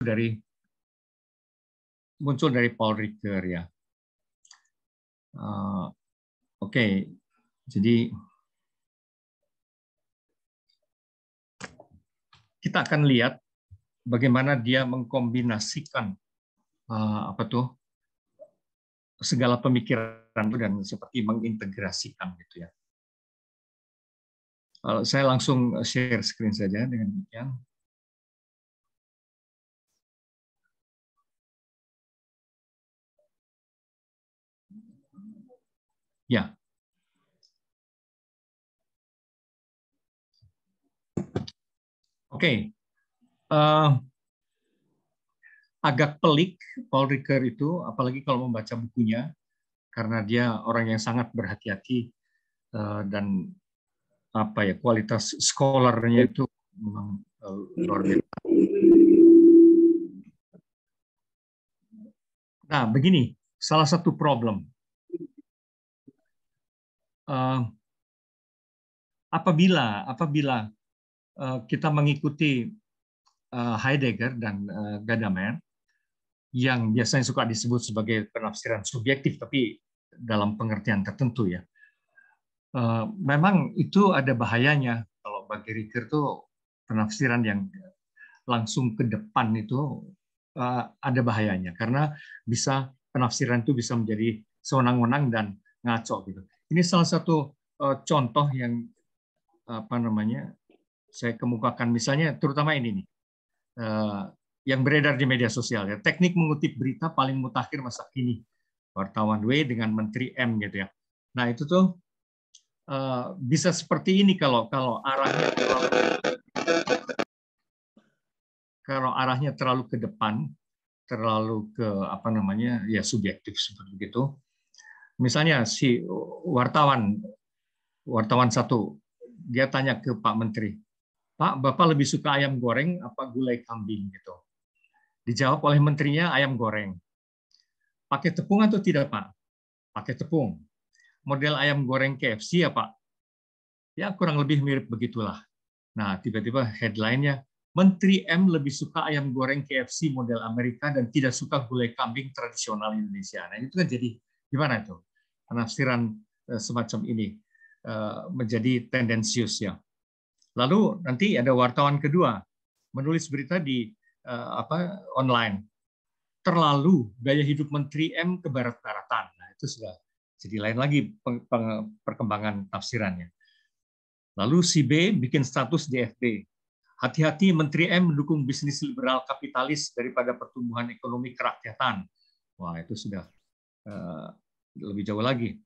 dari Paul Ricoeur ya. Oke, jadi kita akan lihat bagaimana dia mengkombinasikan segala pemikiran itu dan seperti mengintegrasikan gitu ya. Saya langsung share screen saja dengan demikian. Ya. Oke. Agak pelik Paul Ricoeur itu, apalagi kalau membaca bukunya, karena dia orang yang sangat berhati-hati dan kualitas scholarnya itu memang luar biasa. Nah, begini, salah satu problem. Apabila kita mengikuti Heidegger dan Gadamer, yang biasanya suka disebut sebagai penafsiran subjektif, tapi dalam pengertian tertentu ya. Memang itu ada bahayanya kalau bagi Ricoeur itu penafsiran yang langsung ke depan itu ada bahayanya karena penafsiran itu bisa menjadi sewenang-wenang dan ngaco gitu. Ini salah satu contoh yang saya kemukakan, misalnya terutama ini nih yang beredar di media sosial ya, teknik mengutip berita paling mutakhir masa kini, wartawan W dengan Menteri M gitu ya. Nah itu tuh bisa seperti ini kalau arahnya terlalu ke depan, terlalu ke subjektif seperti itu. Misalnya si wartawan satu, dia tanya ke Pak Menteri, Pak, Bapak lebih suka ayam goreng apa gulai kambing gitu. Dijawab oleh menterinya ayam goreng. Pakai tepung atau tidak, Pak? Pakai tepung. Model ayam goreng KFC ya, Pak? Ya kurang lebih mirip begitulah. Nah, tiba-tiba headline-nya, Menteri M lebih suka ayam goreng KFC model Amerika dan tidak suka gulai kambing tradisional Indonesia. Nah, itu kan jadi gimana itu? Penafsiran semacam ini menjadi tendensius ya. Lalu nanti ada wartawan kedua menulis berita di online. Terlalu gaya hidup Menteri M ke barat-baratan. Nah, itu sudah jadi lain lagi perkembangan tafsirannya. Lalu si B bikin status di FB. Hati-hati Menteri M mendukung bisnis liberal kapitalis daripada pertumbuhan ekonomi kerakyatan. Wah, itu sudah lebih jauh lagi.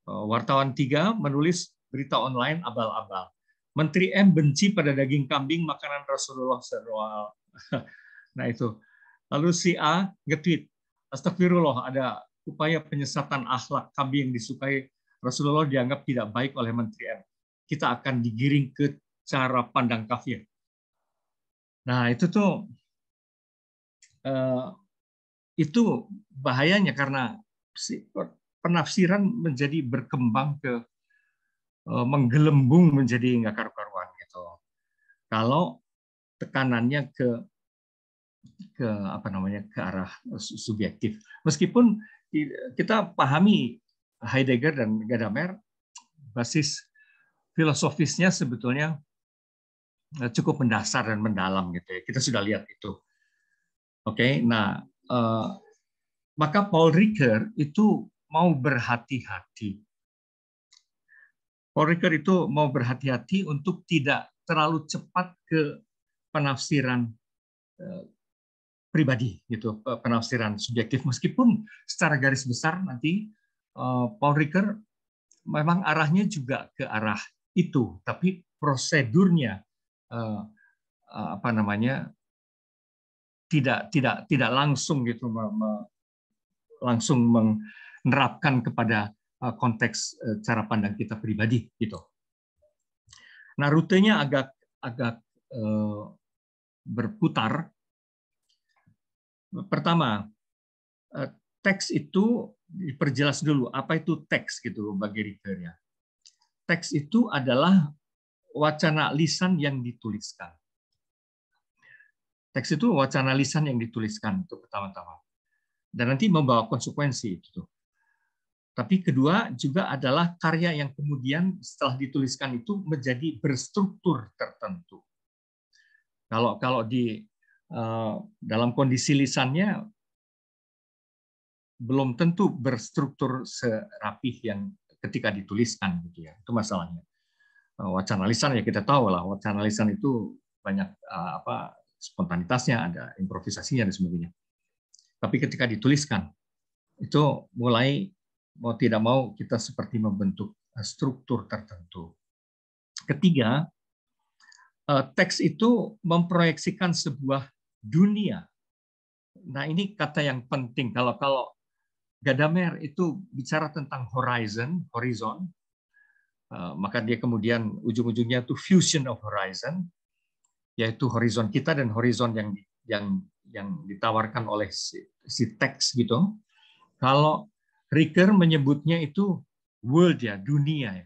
Wartawan 3 menulis berita online abal-abal. Menteri M benci pada daging kambing makanan Rasulullah SAW. Nah itu. Lalu si A nge-tweet, astagfirullah, ada upaya penyesatan akhlak kambing yang disukai Rasulullah dianggap tidak baik oleh Menteri M. Kita akan digiring ke cara pandang kafir. Nah itu tuh itu bahayanya karena penafsiran menjadi berkembang ke menggelembung menjadi nggak karu-karuan gitu. Kalau tekanannya ke arah subjektif. Meskipun kita pahami Heidegger dan Gadamer, basis filosofisnya sebetulnya cukup mendasar dan mendalam gitu ya. Kita sudah lihat itu. Oke, nah maka Paul Ricoeur itu mau berhati-hati. Paul Ricoeur itu mau berhati-hati untuk tidak terlalu cepat ke penafsiran pribadi gitu, penafsiran subjektif, meskipun secara garis besar nanti Paul Ricoeur memang arahnya juga ke arah itu, tapi prosedurnya tidak langsung gitu langsung menerapkan kepada konteks cara pandang kita pribadi gitu. Nah, rutenya agak berputar. Pertama, teks itu diperjelas dulu, apa itu teks gitu bagi Ricoeur ya. Teks itu adalah wacana lisan yang dituliskan. Teks itu wacana lisan yang dituliskan itu pertama-tama, dan nanti membawa konsekuensi itu. Tapi kedua juga adalah karya yang kemudian setelah dituliskan itu menjadi berstruktur tertentu. Kalau di dalam kondisi lisannya belum tentu berstruktur serapih yang ketika dituliskan, gitu ya. Itu masalahnya. Wacana lisan ya kita tahu lah, wacana lisan itu banyak spontanitasnya, ada improvisasinya dan sebagainya. Tapi ketika dituliskan itu mulai mau tidak mau kita seperti membentuk struktur tertentu. Ketiga, teks itu memproyeksikan sebuah dunia. Nah, ini kata yang penting. Kalau Gadamer itu bicara tentang horizon, maka dia kemudian ujung-ujungnya itu fusion of horizon, yaitu horizon kita dan horizon yang ditawarkan oleh si teks gitu. Kalau Ricoeur menyebutnya itu world ya, dunia ya.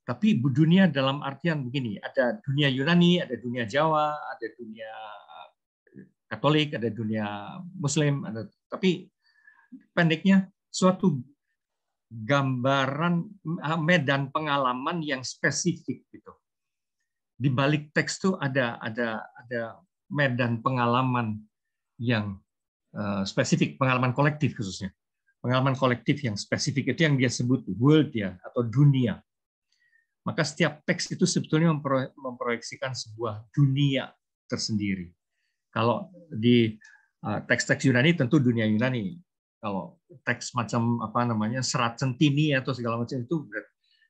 Tapi dunia dalam artian begini, ada dunia Yunani, ada dunia Jawa, ada dunia Katolik, ada dunia Muslim, tapi pendeknya suatu gambaran medan pengalaman yang spesifik gitu. Di balik teks itu ada medan pengalaman yang spesifik, pengalaman kolektif khususnya. Pengalaman kolektif yang spesifik itu yang dia sebut world ya, atau dunia. Maka setiap teks itu sebetulnya memproyeksikan sebuah dunia tersendiri. Kalau di teks-teks Yunani tentu dunia Yunani. Kalau teks macam Serat Centini atau segala macam itu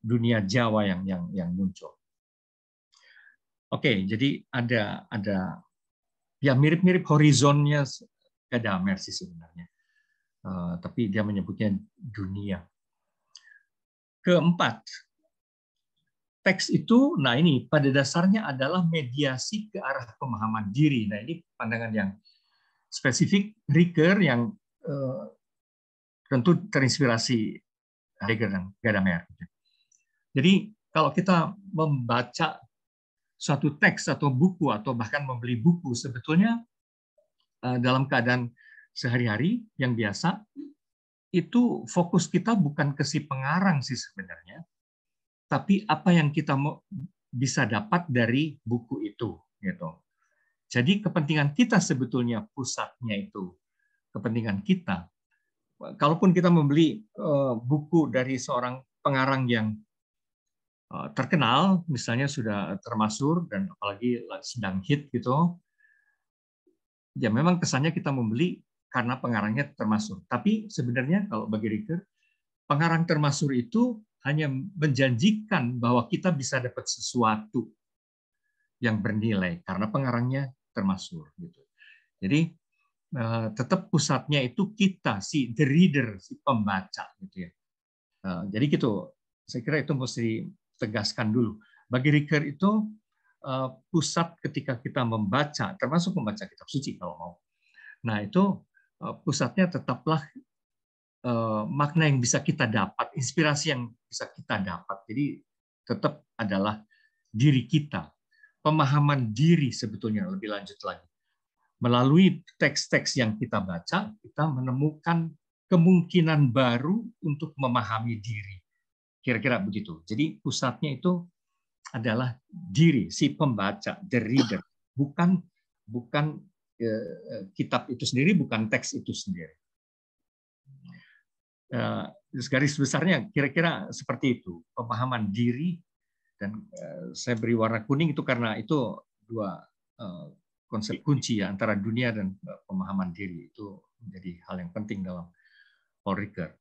dunia Jawa yang muncul. Oke, jadi ada ya mirip-mirip horizonnya Gadamer sih sebenarnya. Tapi dia menyebutnya dunia. Keempat, teks itu, nah ini pada dasarnya adalah mediasi ke arah pemahaman diri. Nah ini pandangan yang spesifik Ricoeur yang tentu terinspirasi Heidegger dan Gadamer. Jadi kalau kita membaca suatu teks atau buku atau bahkan membeli buku, sebetulnya dalam keadaan sehari-hari yang biasa, itu fokus kita bukan ke si pengarang sih sebenarnya, tapi apa yang kita bisa dapat dari buku itu, gitu. Jadi kepentingan kita sebetulnya pusatnya itu kepentingan kita. Kalaupun kita membeli buku dari seorang pengarang yang terkenal, misalnya sudah termasyhur dan apalagi sedang hit gitu, ya memang kesannya kita membeli karena pengarangnya termasyhur. Tapi sebenarnya kalau bagi Ricoeur, pengarang termasyhur itu hanya menjanjikan bahwa kita bisa dapat sesuatu yang bernilai karena pengarangnya termasyhur gitu. Jadi tetap pusatnya itu kita, si the reader, si pembaca gitu ya. Jadi gitu, saya kira itu mesti tegaskan dulu. Bagi Ricoeur itu pusat ketika kita membaca, termasuk membaca kitab suci kalau mau. Nah itu pusatnya tetaplah makna yang bisa kita dapat, inspirasi yang bisa kita dapat. Jadi tetap adalah diri kita, pemahaman diri sebetulnya lebih lanjut lagi. Melalui teks-teks yang kita baca, kita menemukan kemungkinan baru untuk memahami diri. Kira-kira begitu. Jadi pusatnya itu adalah diri, si pembaca, the reader. Bukan kitab itu sendiri, bukan teks itu sendiri. Garis besarnya kira-kira seperti itu, pemahaman diri, dan saya beri warna kuning itu karena itu dua konsep kunci ya, antara dunia dan pemahaman diri, itu menjadi hal yang penting dalam Paul Ricoeur.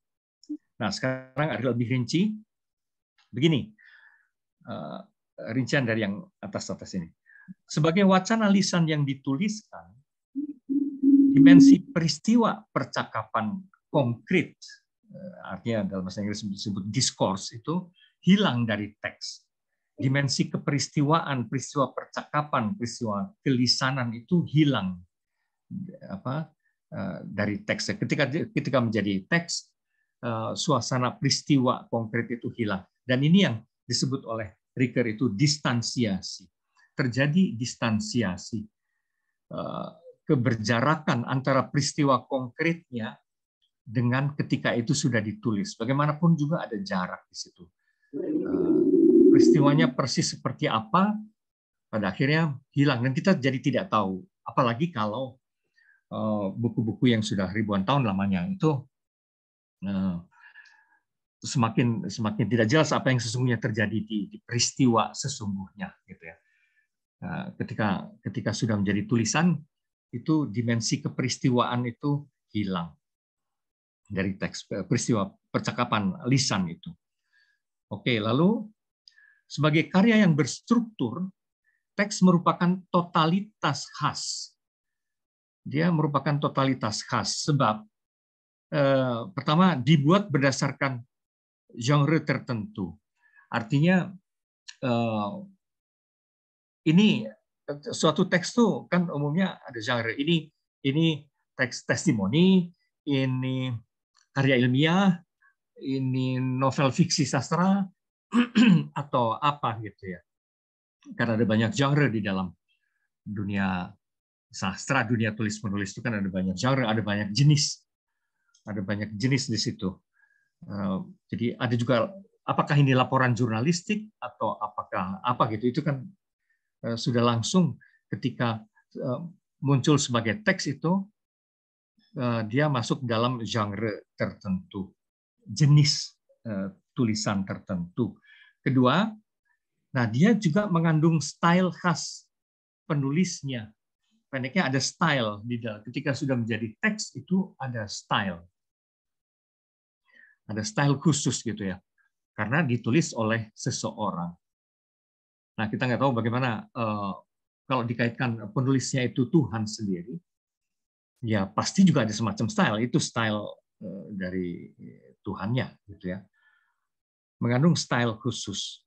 Nah sekarang ada lebih rinci, begini rincian dari yang atas ini. Sebagai wacana lisan yang dituliskan, dimensi peristiwa percakapan konkret, artinya dalam bahasa Inggris disebut discourse, itu hilang dari teks. Dimensi keperistiwaan, peristiwa percakapan, peristiwa kelisanan itu hilang dari teks. Ketika menjadi teks, suasana peristiwa konkret itu hilang. Dan ini yang disebut oleh Ricoeur itu distansiasi. Terjadi distansiasi. keberjarakan antara peristiwa konkretnya dengan ketika itu sudah ditulis. Bagaimanapun juga ada jarak di situ. Peristiwanya persis seperti apa, pada akhirnya hilang dan kita jadi tidak tahu. Apalagi kalau buku-buku yang sudah ribuan tahun lamanya itu semakin tidak jelas apa yang sesungguhnya terjadi di peristiwa sesungguhnya, gitu ya. Ketika sudah menjadi tulisan, itu dimensi keperistiwaan itu hilang dari teks peristiwa percakapan lisan itu. Oke, lalu sebagai karya yang berstruktur, teks merupakan totalitas khas. Dia merupakan totalitas khas sebab pertama dibuat berdasarkan genre tertentu. Artinya ini suatu teks tuh kan umumnya ada genre. Ini teks testimoni, ini karya ilmiah, ini novel fiksi sastra atau apa gitu ya. Karena ada banyak genre di dalam dunia sastra, dunia tulis-menulis itu kan ada banyak genre, ada banyak jenis. Ada banyak jenis di situ. Jadi ada juga apakah ini laporan jurnalistik atau apakah apa gitu. Itu kan sudah langsung ketika muncul sebagai teks itu dia masuk dalam genre tertentu, jenis tulisan tertentu. Kedua, nah dia juga mengandung style khas penulisnya. Pendeknya ada style di dalam. Ketika sudah menjadi teks itu ada style. Ada style khusus gitu ya. Karena ditulis oleh seseorang. Nah, kita nggak tahu bagaimana kalau dikaitkan penulisnya itu Tuhan sendiri, ya pasti juga ada semacam style. Itu style dari Tuhannya, gitu ya. Mengandung style khusus.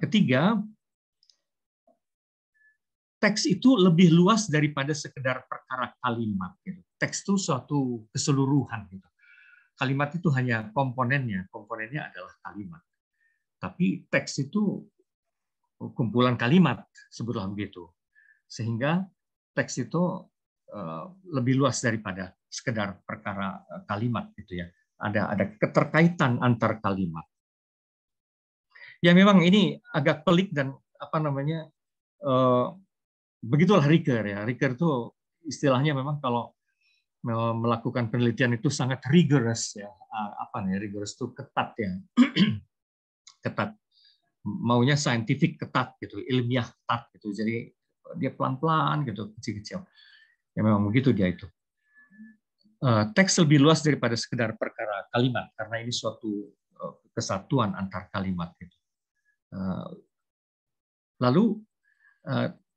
Ketiga, teks itu lebih luas daripada sekedar perkara kalimat. Gitu. Teks itu suatu keseluruhan. Gitu. Kalimat itu hanya komponennya. Komponennya adalah kalimat. Tapi teks itu kumpulan kalimat, sebutlah begitu. Sehingga teks itu lebih luas daripada sekedar perkara kalimat gitu ya. Ada keterkaitan antar kalimat. Ya memang ini agak pelik dan apa namanya begitulah Ricoeur ya. Ricoeur itu istilahnya memang kalau melakukan penelitian itu sangat rigorous ya. Apa nih rigorous itu ketat ya. Ketat. Maunya saintifik ketat gitu, ilmiah ketat gitu. Jadi dia pelan-pelan gitu, kecil-kecil. Ya memang begitu dia itu. Teks lebih luas daripada sekedar perkara kalimat karena ini suatu kesatuan antar kalimat gitu. Lalu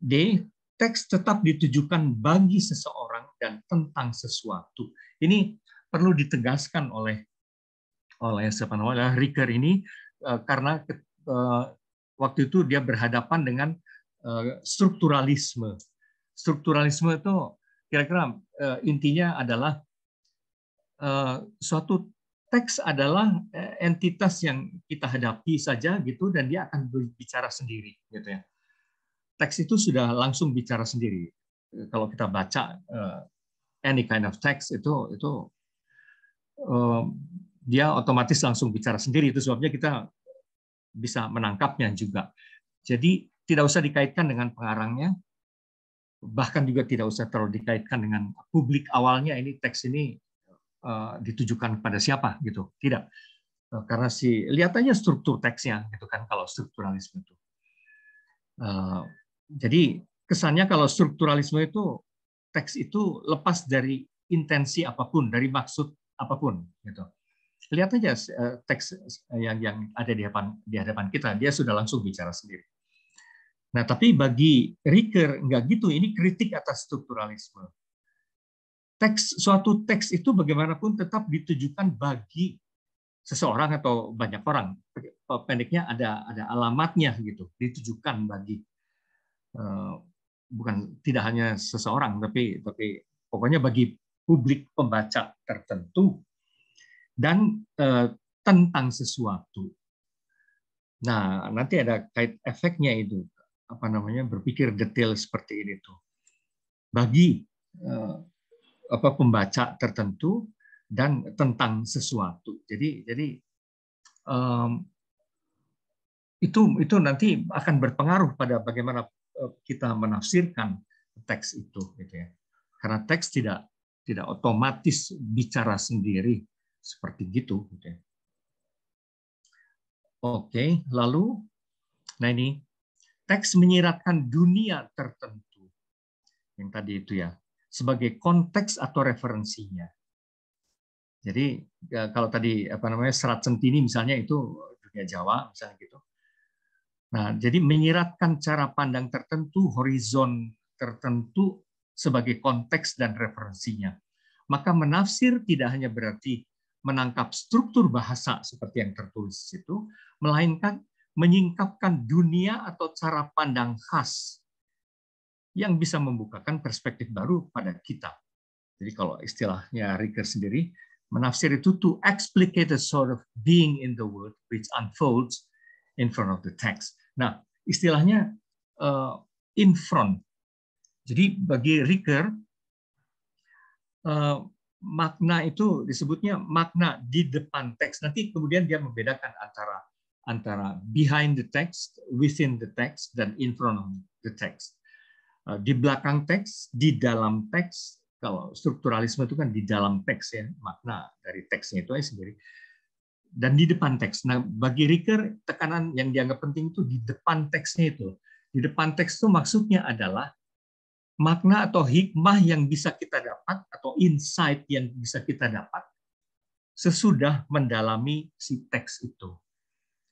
D, teks tetap ditujukan bagi seseorang dan tentang sesuatu. Ini perlu ditegaskan oleh siapa namanya Ricoeur ini karena waktu itu dia berhadapan dengan strukturalisme. Strukturalisme itu kira-kira intinya adalah suatu teks adalah entitas yang kita hadapi saja gitu dan dia akan berbicara sendiri gitu ya. Teks itu sudah langsung bicara sendiri. Kalau kita baca any kind of text itu dia otomatis langsung bicara sendiri. Itu sebabnya kita bisa menangkapnya juga. Jadi tidak usah dikaitkan dengan pengarangnya, bahkan juga tidak usah terlalu dikaitkan dengan publik awalnya ini teks ini ditujukan pada siapa gitu. Tidak. Karena lihat aja struktur teksnya gitu kan kalau strukturalisme itu. Jadi kesannya kalau strukturalisme itu teks itu lepas dari intensi apapun, dari maksud apapun gitu. Lihat aja teks yang ada di hadapan kita, dia sudah langsung bicara sendiri. Nah, tapi bagi Ricoeur enggak gitu, ini kritik atas strukturalisme. Suatu teks itu bagaimanapun tetap ditujukan bagi seseorang atau banyak orang. Pendeknya ada alamatnya gitu, ditujukan bagi bukan tidak hanya seseorang, tapi pokoknya bagi publik pembaca tertentu dan tentang sesuatu. Nah, nanti ada kait efeknya itu, apa namanya berpikir detail seperti ini tuh. bagi pembaca tertentu dan tentang sesuatu. Jadi itu nanti akan berpengaruh pada bagaimana kita menafsirkan teks itu, gitu ya. Karena teks tidak otomatis bicara sendiri seperti gitu. Gitu ya. Oke, lalu, nah ini teks menyiratkan dunia tertentu yang tadi itu ya sebagai konteks atau referensinya. Jadi kalau tadi Serat Sentini misalnya itu dunia Jawa misalnya gitu. Nah, jadi menyiratkan cara pandang tertentu, horizon tertentu sebagai konteks dan referensinya. Maka menafsir tidak hanya berarti menangkap struktur bahasa seperti yang tertulis itu, melainkan menyingkapkan dunia atau cara pandang khas yang bisa membukakan perspektif baru pada kita. Jadi kalau istilahnya Ricoeur sendiri, menafsir itu to explicate a sort of being in the world which unfolds in front of the text. Nah, istilahnya in front. Jadi bagi Ricoeur, makna itu disebutnya makna di depan teks. Nanti kemudian dia membedakan antara behind the text, within the text, dan in front of the text. Di belakang teks, di dalam teks. Kalau strukturalisme itu kan di dalam teks ya, makna dari teksnya itu sendiri. Dan di depan teks. Nah, bagi Ricoeur, tekanan yang dianggap penting itu di depan teksnya itu. Di depan teks itu maksudnya adalah makna atau hikmah yang bisa kita dapat, atau insight yang bisa kita dapat sesudah mendalami si teks itu.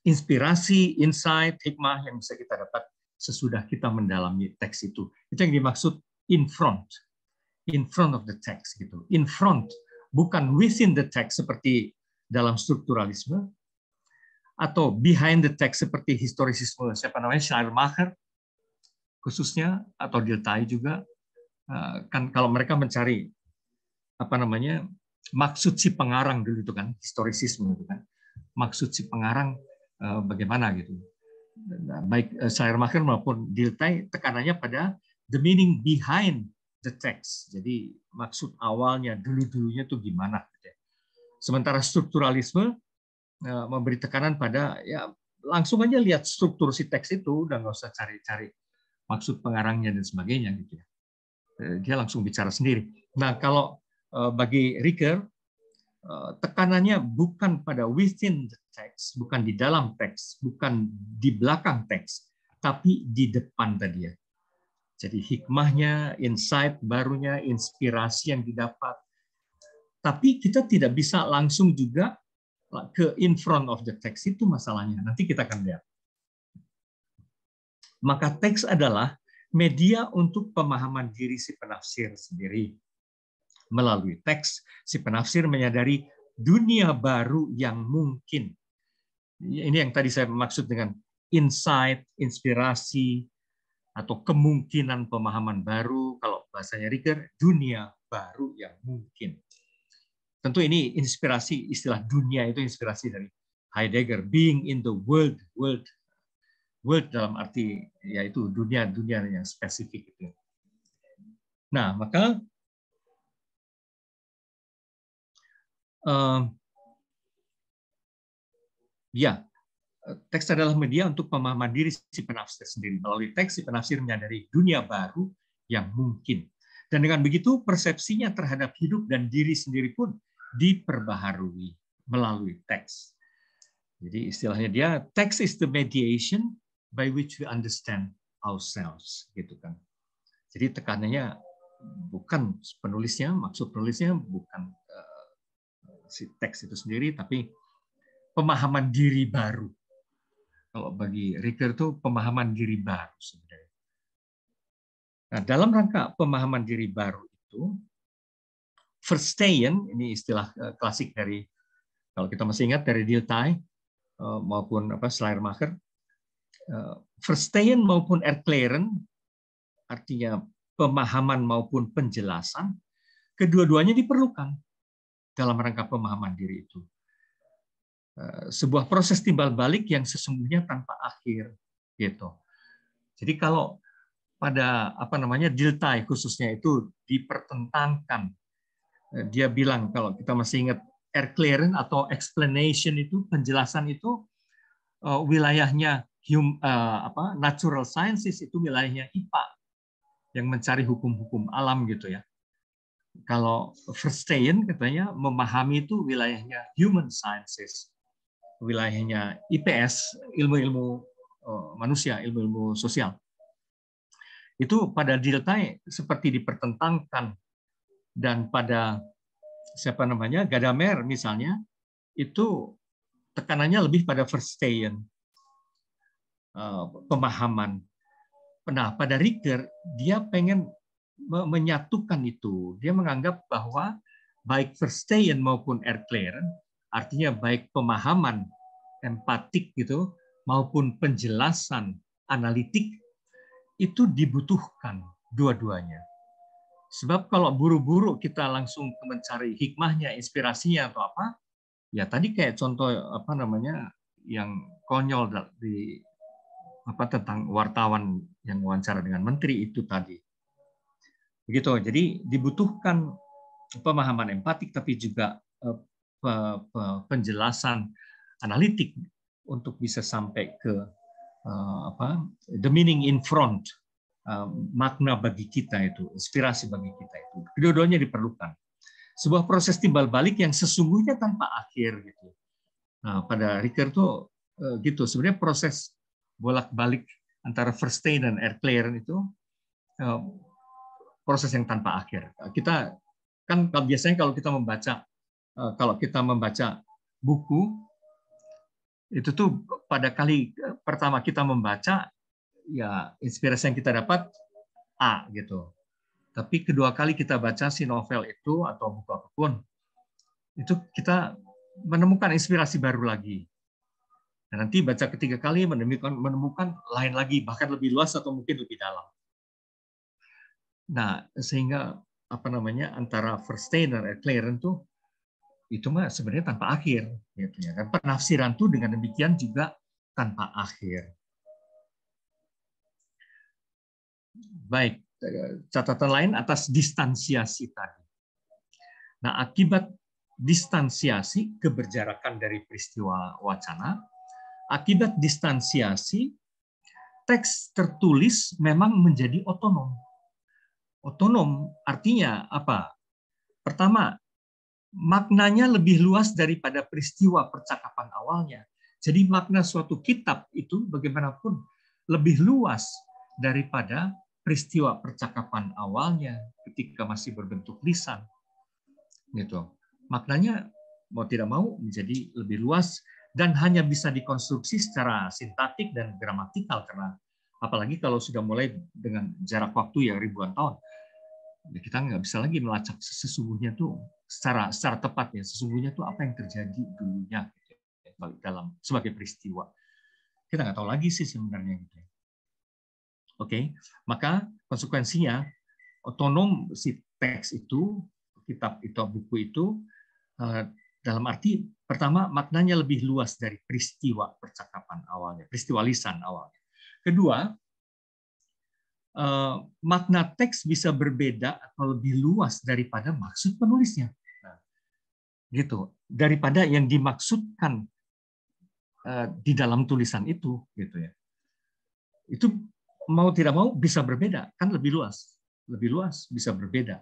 Inspirasi, insight, hikmah yang bisa kita dapat sesudah kita mendalami teks itu. Itu yang dimaksud in front of the text gitu. In front, bukan within the text seperti dalam strukturalisme, atau behind the text seperti historisisme Schleiermacher khususnya, atau Dilthey juga. Kan kalau mereka mencari maksud si pengarang dulu itu kan, historisisme itu kan, maksud si pengarang bagaimana gitu. Baik Schleiermacher maupun Dilthey tekanannya pada the meaning behind the text. Jadi maksud awalnya dulu-dulunya tuh gimana. Sementara strukturalisme memberi tekanan pada ya langsung aja lihat struktur si teks itu, udah nggak usah cari-cari maksud pengarangnya dan sebagainya gitu ya. Dia langsung bicara sendiri. Nah, kalau bagi Ricoeur tekanannya bukan pada within the text, bukan di dalam teks, bukan di belakang teks, tapi di depan tadi ya. Jadi hikmahnya, insight barunya, inspirasi yang didapat. Tapi kita tidak bisa langsung juga ke in front of the text, itu masalahnya. Nanti kita akan lihat. Maka teks adalah media untuk pemahaman diri si penafsir sendiri. Melalui teks, si penafsir menyadari dunia baru yang mungkin. Ini yang tadi saya maksud dengan insight, inspirasi, atau kemungkinan pemahaman baru. Kalau bahasanya Ricoeur, dunia baru yang mungkin. Tentu ini inspirasi, istilah dunia itu inspirasi dari Heidegger, being in the world dalam arti yaitu dunia yang spesifik itu. Nah, maka teks adalah media untuk pemahaman diri si penafsir sendiri. Melalui teks, si penafsir menyadari dunia baru yang mungkin. Dan dengan begitu, persepsinya terhadap hidup dan diri sendiri pun diperbaharui melalui teks. Jadi istilahnya dia, text is the mediation by which we understand ourselves, gitu kan. Jadi tekanannya bukan penulisnya, maksud penulisnya bukan si teks itu sendiri, tapi pemahaman diri baru. Kalau bagi Ricoeur itu pemahaman diri baru sebenarnya. Nah, dalam rangka pemahaman diri baru itu, Verstehen, ini istilah klasik dari, kalau kita masih ingat dari Dilthey maupun Schleiermacher, Verstehen maupun Erklären, artinya pemahaman maupun penjelasan, kedua-duanya diperlukan dalam rangka pemahaman diri itu. Sebuah proses timbal balik yang sesungguhnya tanpa akhir, gitu. Jadi kalau pada apa namanya Dilthey khususnya itu dipertentangkan. Dia bilang kalau kita masih ingat air clearance atau explanation itu penjelasan itu wilayahnya natural sciences itu wilayahnya IPA yang mencari hukum-hukum alam gitu ya. Kalau Verstehen katanya memahami itu wilayahnya human sciences, wilayahnya IPS, ilmu-ilmu manusia, ilmu-ilmu sosial. Itu pada Dilthey seperti dipertentangkan, dan pada siapa namanya Gadamer misalnya itu tekanannya lebih pada Verstehen, pemahaman. Nah, pada Ricoeur dia pengen menyatukan itu. Dia menganggap bahwa baik Verstehen maupun air clearance, artinya baik pemahaman empatik gitu maupun penjelasan analitik itu dibutuhkan dua-duanya. Sebab kalau buru-buru kita langsung mencari hikmahnya, inspirasinya atau apa, ya tadi kayak contoh apa namanya yang konyol di apa tentang wartawan yang wawancara dengan menteri itu tadi. Begitu. Jadi dibutuhkan pemahaman empatik tapi juga penjelasan analitik untuk bisa sampai ke the meaning in front, makna bagi kita itu, inspirasi bagi kita itu. Kedua-duanya diperlukan. Sebuah proses timbal balik yang sesungguhnya tanpa akhir gitu. Nah, pada Ricoeur tuh gitu. Sebenarnya proses bolak-balik antara Verstehen dan air clearance itu proses yang tanpa akhir. Kita kan biasanya kalau kita membaca buku itu tuh pada kali pertama kita membaca ya inspirasi yang kita dapat A gitu. Tapi kedua kali kita baca si novel itu atau buku apapun itu kita menemukan inspirasi baru lagi. Dan nanti baca ketiga kali menemukan lain lagi, bahkan lebih luas atau mungkin lebih dalam. Nah, sehingga apa namanya antara Verstehen dan air clearance tuh itu mah sebenarnya tanpa akhir gitu ya. Dan penafsiran tuh dengan demikian juga tanpa akhir. Baik, catatan lain atas distansiasi tadi. Nah, akibat distansiasi keberjarakan dari peristiwa wacana, akibat distansiasi teks tertulis memang menjadi otonom. Otonom artinya apa? Pertama, maknanya lebih luas daripada peristiwa percakapan awalnya. Jadi makna suatu kitab itu bagaimanapun lebih luas daripada peristiwa percakapan awalnya ketika masih berbentuk lisan. Gitu. Maknanya mau tidak mau menjadi lebih luas dan hanya bisa dikonstruksi secara sintaktik dan gramatikal, karena apalagi kalau sudah mulai dengan jarak waktu yang ribuan tahun, kita nggak bisa lagi melacak sesungguhnya tuh secara tepat ya, sesungguhnya tuh apa yang terjadi dulunya dalam sebagai peristiwa. Kita nggak tahu lagi sih sebenarnya gitu. Oke, maka konsekuensinya otonom si teks itu, kitab itu, buku itu, dalam arti pertama maknanya lebih luas dari peristiwa percakapan awalnya, peristiwa lisan awalnya. Kedua, makna teks bisa berbeda atau lebih luas daripada maksud penulisnya. Nah, gitu, daripada yang dimaksudkan di dalam tulisan itu, gitu ya. Itu mau tidak mau bisa berbeda, kan lebih luas bisa berbeda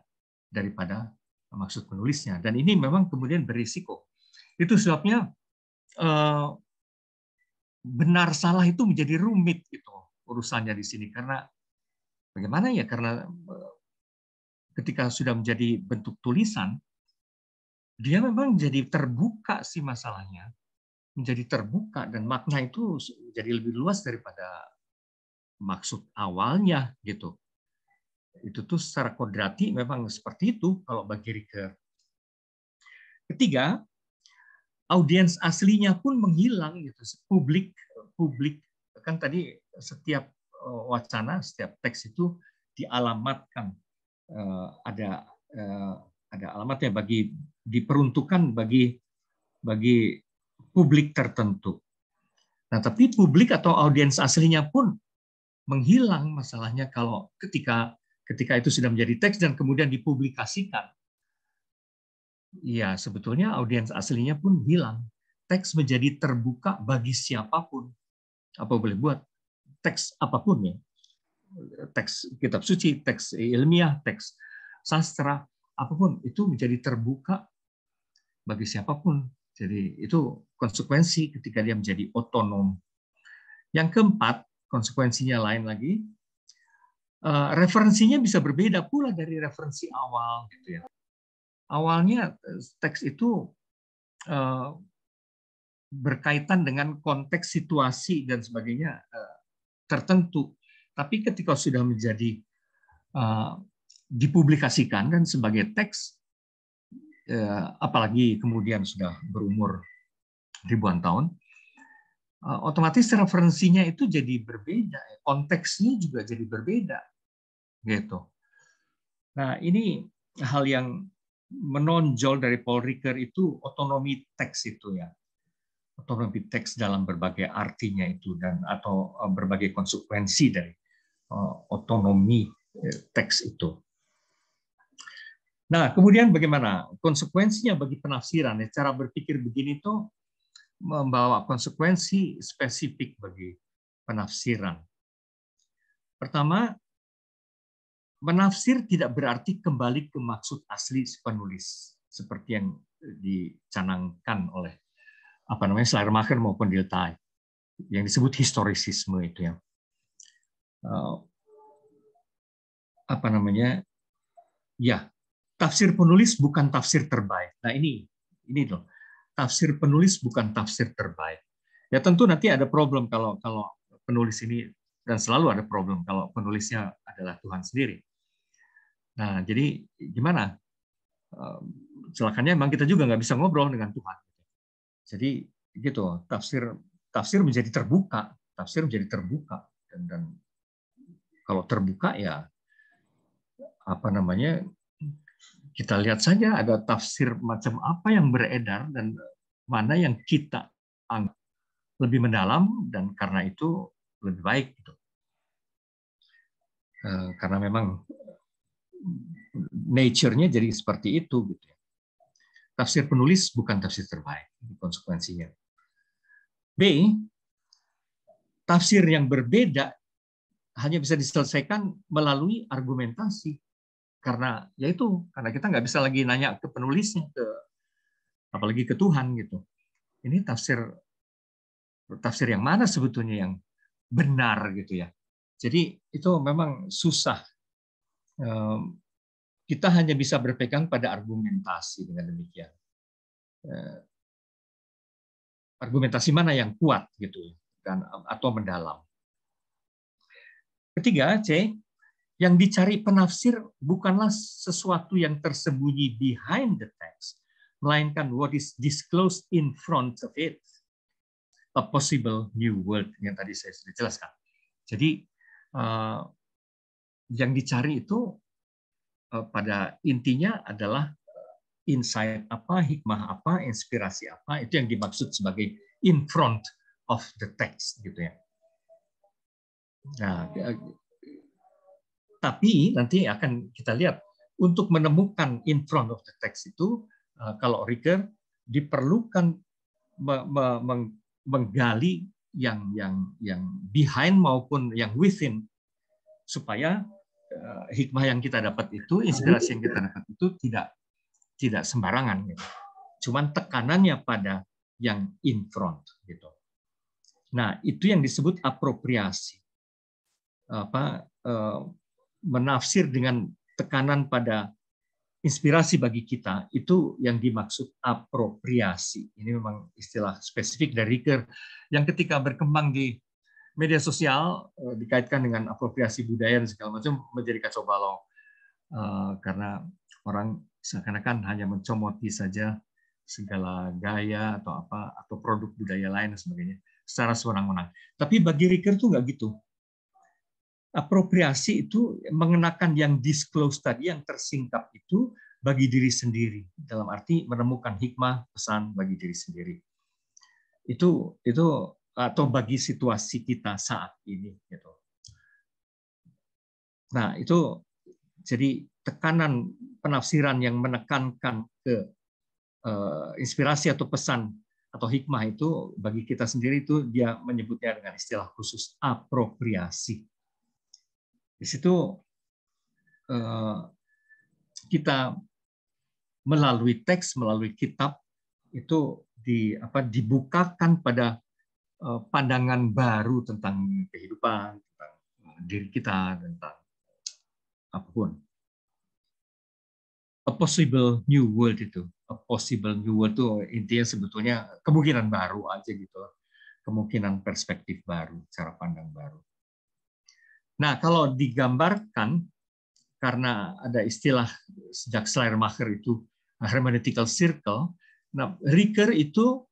daripada maksud penulisnya. Dan ini memang kemudian berisiko. Itu sebabnya benar salah itu menjadi rumit gitu urusannya di sini, karena bagaimana ya? Karena ketika sudah menjadi bentuk tulisan, dia memang jadi terbuka sih masalahnya, menjadi terbuka dan makna itu jadi lebih luas daripada maksud awalnya gitu. Itu tuh secara kodrati memang seperti itu kalau bagi Ricoeur. Ketiga, audiens aslinya pun menghilang gitu. Publik kan tadi setiap wacana, setiap teks itu dialamatkan, ada alamatnya diperuntukkan bagi publik tertentu. Nah, tapi publik atau audiens aslinya pun menghilang masalahnya kalau ketika itu sudah menjadi teks dan kemudian dipublikasikan. Ya, sebetulnya audiens aslinya pun hilang. Teks menjadi terbuka bagi siapapun. Apa boleh buat teks apapun ya. Teks kitab suci, teks ilmiah, teks sastra, apapun itu menjadi terbuka bagi siapapun. Jadi itu konsekuensi ketika dia menjadi otonom. Yang keempat, konsekuensinya lain lagi, referensinya bisa berbeda pula dari referensi awal, gitu ya. Awalnya teks itu berkaitan dengan konteks situasi dan sebagainya tertentu, tapi ketika sudah menjadi dipublikasikan dan sebagai teks, apalagi kemudian sudah berumur ribuan tahun, otomatis referensinya itu jadi berbeda, konteksnya juga jadi berbeda, gitu. Nah, ini hal yang menonjol dari Paul Ricoeur itu otonomi teks itu ya, otonomi teks dalam berbagai artinya itu dan atau berbagai konsekuensi dari otonomi teks itu. Nah, kemudian bagaimana konsekuensinya bagi penafsiran? Cara berpikir begini tuh membawa konsekuensi spesifik bagi penafsiran. Pertama, menafsir tidak berarti kembali ke maksud asli penulis seperti yang dicanangkan oleh Schleiermacher maupun Dilthey yang disebut historisisme itu ya. Ya, tafsir penulis bukan tafsir terbaik. Nah, ini loh. Tafsir penulis bukan tafsir terbaik. Ya tentu nanti ada problem kalau penulis ini, dan selalu ada problem kalau penulisnya adalah Tuhan sendiri. Nah, jadi gimana? Celakanya memang kita juga nggak bisa ngobrol dengan Tuhan. Jadi gitu, tafsir menjadi terbuka, dan kalau terbuka ya kita lihat saja ada tafsir macam apa yang beredar dan mana yang kita anggap lebih mendalam dan karena itu lebih baik gitu. Karena memang nature-nya jadi seperti itu gitu. Tafsir penulis bukan tafsir terbaik, konsekuensinya. B, tafsir yang berbeda hanya bisa diselesaikan melalui argumentasi. Karena kita nggak bisa lagi nanya ke penulisnya, apalagi ke Tuhan gitu. Ini tafsir yang mana sebetulnya yang benar gitu ya. Jadi itu memang susah. Kita hanya bisa berpegang pada argumentasi dengan demikian. Argumentasi mana yang kuat gitu atau mendalam. Ketiga, C, yang dicari penafsir bukanlah sesuatu yang tersembunyi behind the text, melainkan what is disclosed in front of it, a possible new world yang tadi saya sudah jelaskan. Jadi yang dicari itu pada intinya adalah insight apa, hikmah apa, inspirasi apa, itu yang dimaksud sebagai in front of the text gitu ya. Nah, tapi nanti akan kita lihat untuk menemukan in front of the text itu, kalau Ricoeur diperlukan menggali yang behind maupun yang within supaya hikmah yang kita dapat itu, inspirasi yang kita dapat itu tidak sembarangan gitu. Cuman tekanannya pada yang in front gitu. Nah, itu yang disebut apropriasi. Menafsir dengan tekanan pada inspirasi bagi kita, itu yang dimaksud apropriasi. Ini memang istilah spesifik dari Ricoeur yang ketika berkembang di media sosial dikaitkan dengan apropriasi budaya dan segala macam menjadi kacau balau karena orang seakan-akan hanya mencomoti saja segala gaya atau produk budaya lain dan sebagainya secara sewenang-wenang. Tapi bagi Ricoeur itu nggak gitu. Apropriasi itu mengenakan yang disclosed tadi, yang tersingkap itu bagi diri sendiri, dalam arti menemukan hikmah pesan bagi diri sendiri. Itu atau bagi situasi kita saat ini gitu. Nah, itu jadi tekanan penafsiran yang menekankan ke inspirasi atau pesan atau hikmah itu bagi kita sendiri itu dia menyebutnya dengan istilah khusus apropriasi. Di situ kita melalui teks, melalui kitab itu dibukakan pada pandangan baru tentang kehidupan, tentang diri kita, tentang apapun. A possible new world itu, a possible new world itu intinya sebetulnya kemungkinan baru aja gitu, kemungkinan perspektif baru, cara pandang baru. Nah, kalau digambarkan karena ada istilah sejak Schleiermacher itu hermeneutical circle. Nah, Ricoeur itu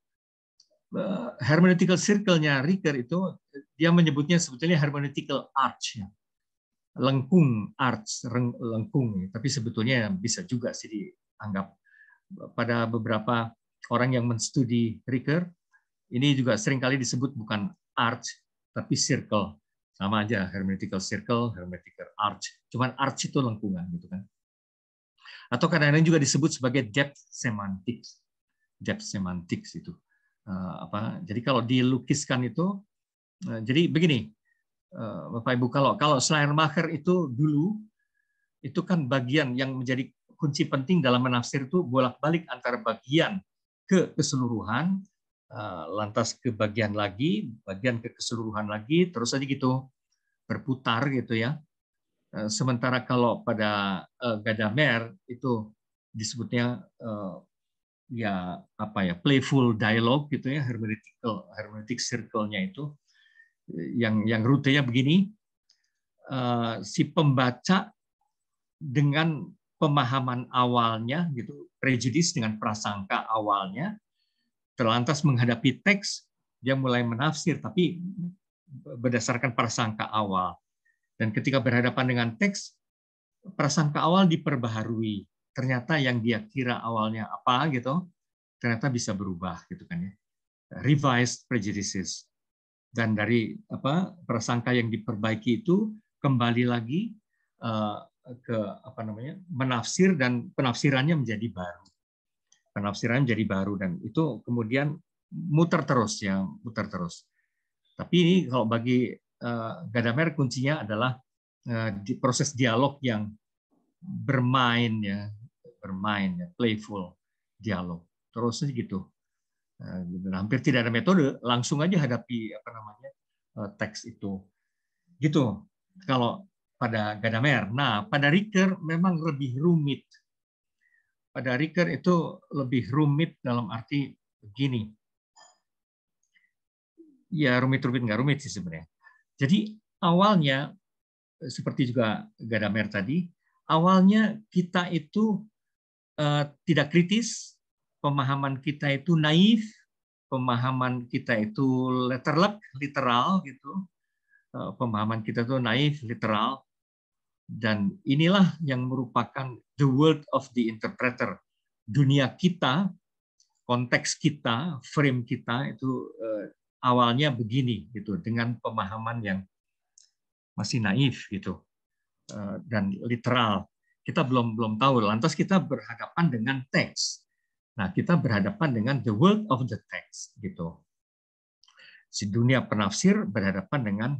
hermeneutical circle-nya Ricoeur itu dia menyebutnya sebetulnya hermeneutical arch, lengkung arch, lengkung. Tapi sebetulnya bisa juga sih dianggap pada beberapa orang yang menstudi Ricoeur ini juga seringkali disebut bukan arch tapi circle. Sama aja, hermeneutical circle, hermeneutical arch. Cuman arch itu lengkungan gitu kan. Atau kadang-kadang juga disebut sebagai depth semantics. Depth semantics itu jadi kalau dilukiskan itu jadi begini, Bapak Ibu, kalau Schleiermacher itu dulu itu kan bagian yang menjadi kunci penting dalam menafsir itu bolak-balik antara bagian ke keseluruhan, lantas ke bagian lagi, bagian ke keseluruhan lagi, terus aja gitu berputar gitu ya. Sementara kalau pada Gadamer itu disebutnya playful dialogue gitu ya, hermeneutic circle-nya itu yang rutenya begini, si pembaca dengan pemahaman awalnya gitu, prejudis dengan prasangka awalnya, terlantas menghadapi teks dia mulai menafsir tapi berdasarkan prasangka awal. Dan ketika berhadapan dengan teks, prasangka awal diperbaharui. Ternyata yang dia kira awalnya apa gitu, ternyata bisa berubah gitu kan ya. Revised prejudices. Dan dari prasangka yang diperbaiki itu kembali lagi ke menafsir dan penafsirannya menjadi baru. Penafsirannya menjadi baru dan itu kemudian muter terus ya, muter terus. Tapi ini kalau bagi Gadamer kuncinya adalah di proses dialog yang bermain ya, playful dialog. Terus gitu. Hampir tidak ada metode, langsung aja hadapi teks itu. Gitu. Kalau pada Gadamer. Nah, pada Ricoeur memang lebih rumit. Pada Ricoeur itu lebih rumit dalam arti begini. Ya rumit-rumit nggak rumit sih sebenarnya. Jadi awalnya seperti juga Gadamer tadi, awalnya kita itu tidak kritis, pemahaman kita itu naif, pemahaman kita itu literal gitu, pemahaman kita itu naif, literal, dan inilah yang merupakan the world of the interpreter, dunia kita, konteks kita, frame kita itu awalnya begini gitu, dengan pemahaman yang masih naif gitu dan literal. Kita belum tahu. Lantas kita berhadapan dengan teks. Nah, kita berhadapan dengan the world of the text gitu. Si dunia penafsir berhadapan dengan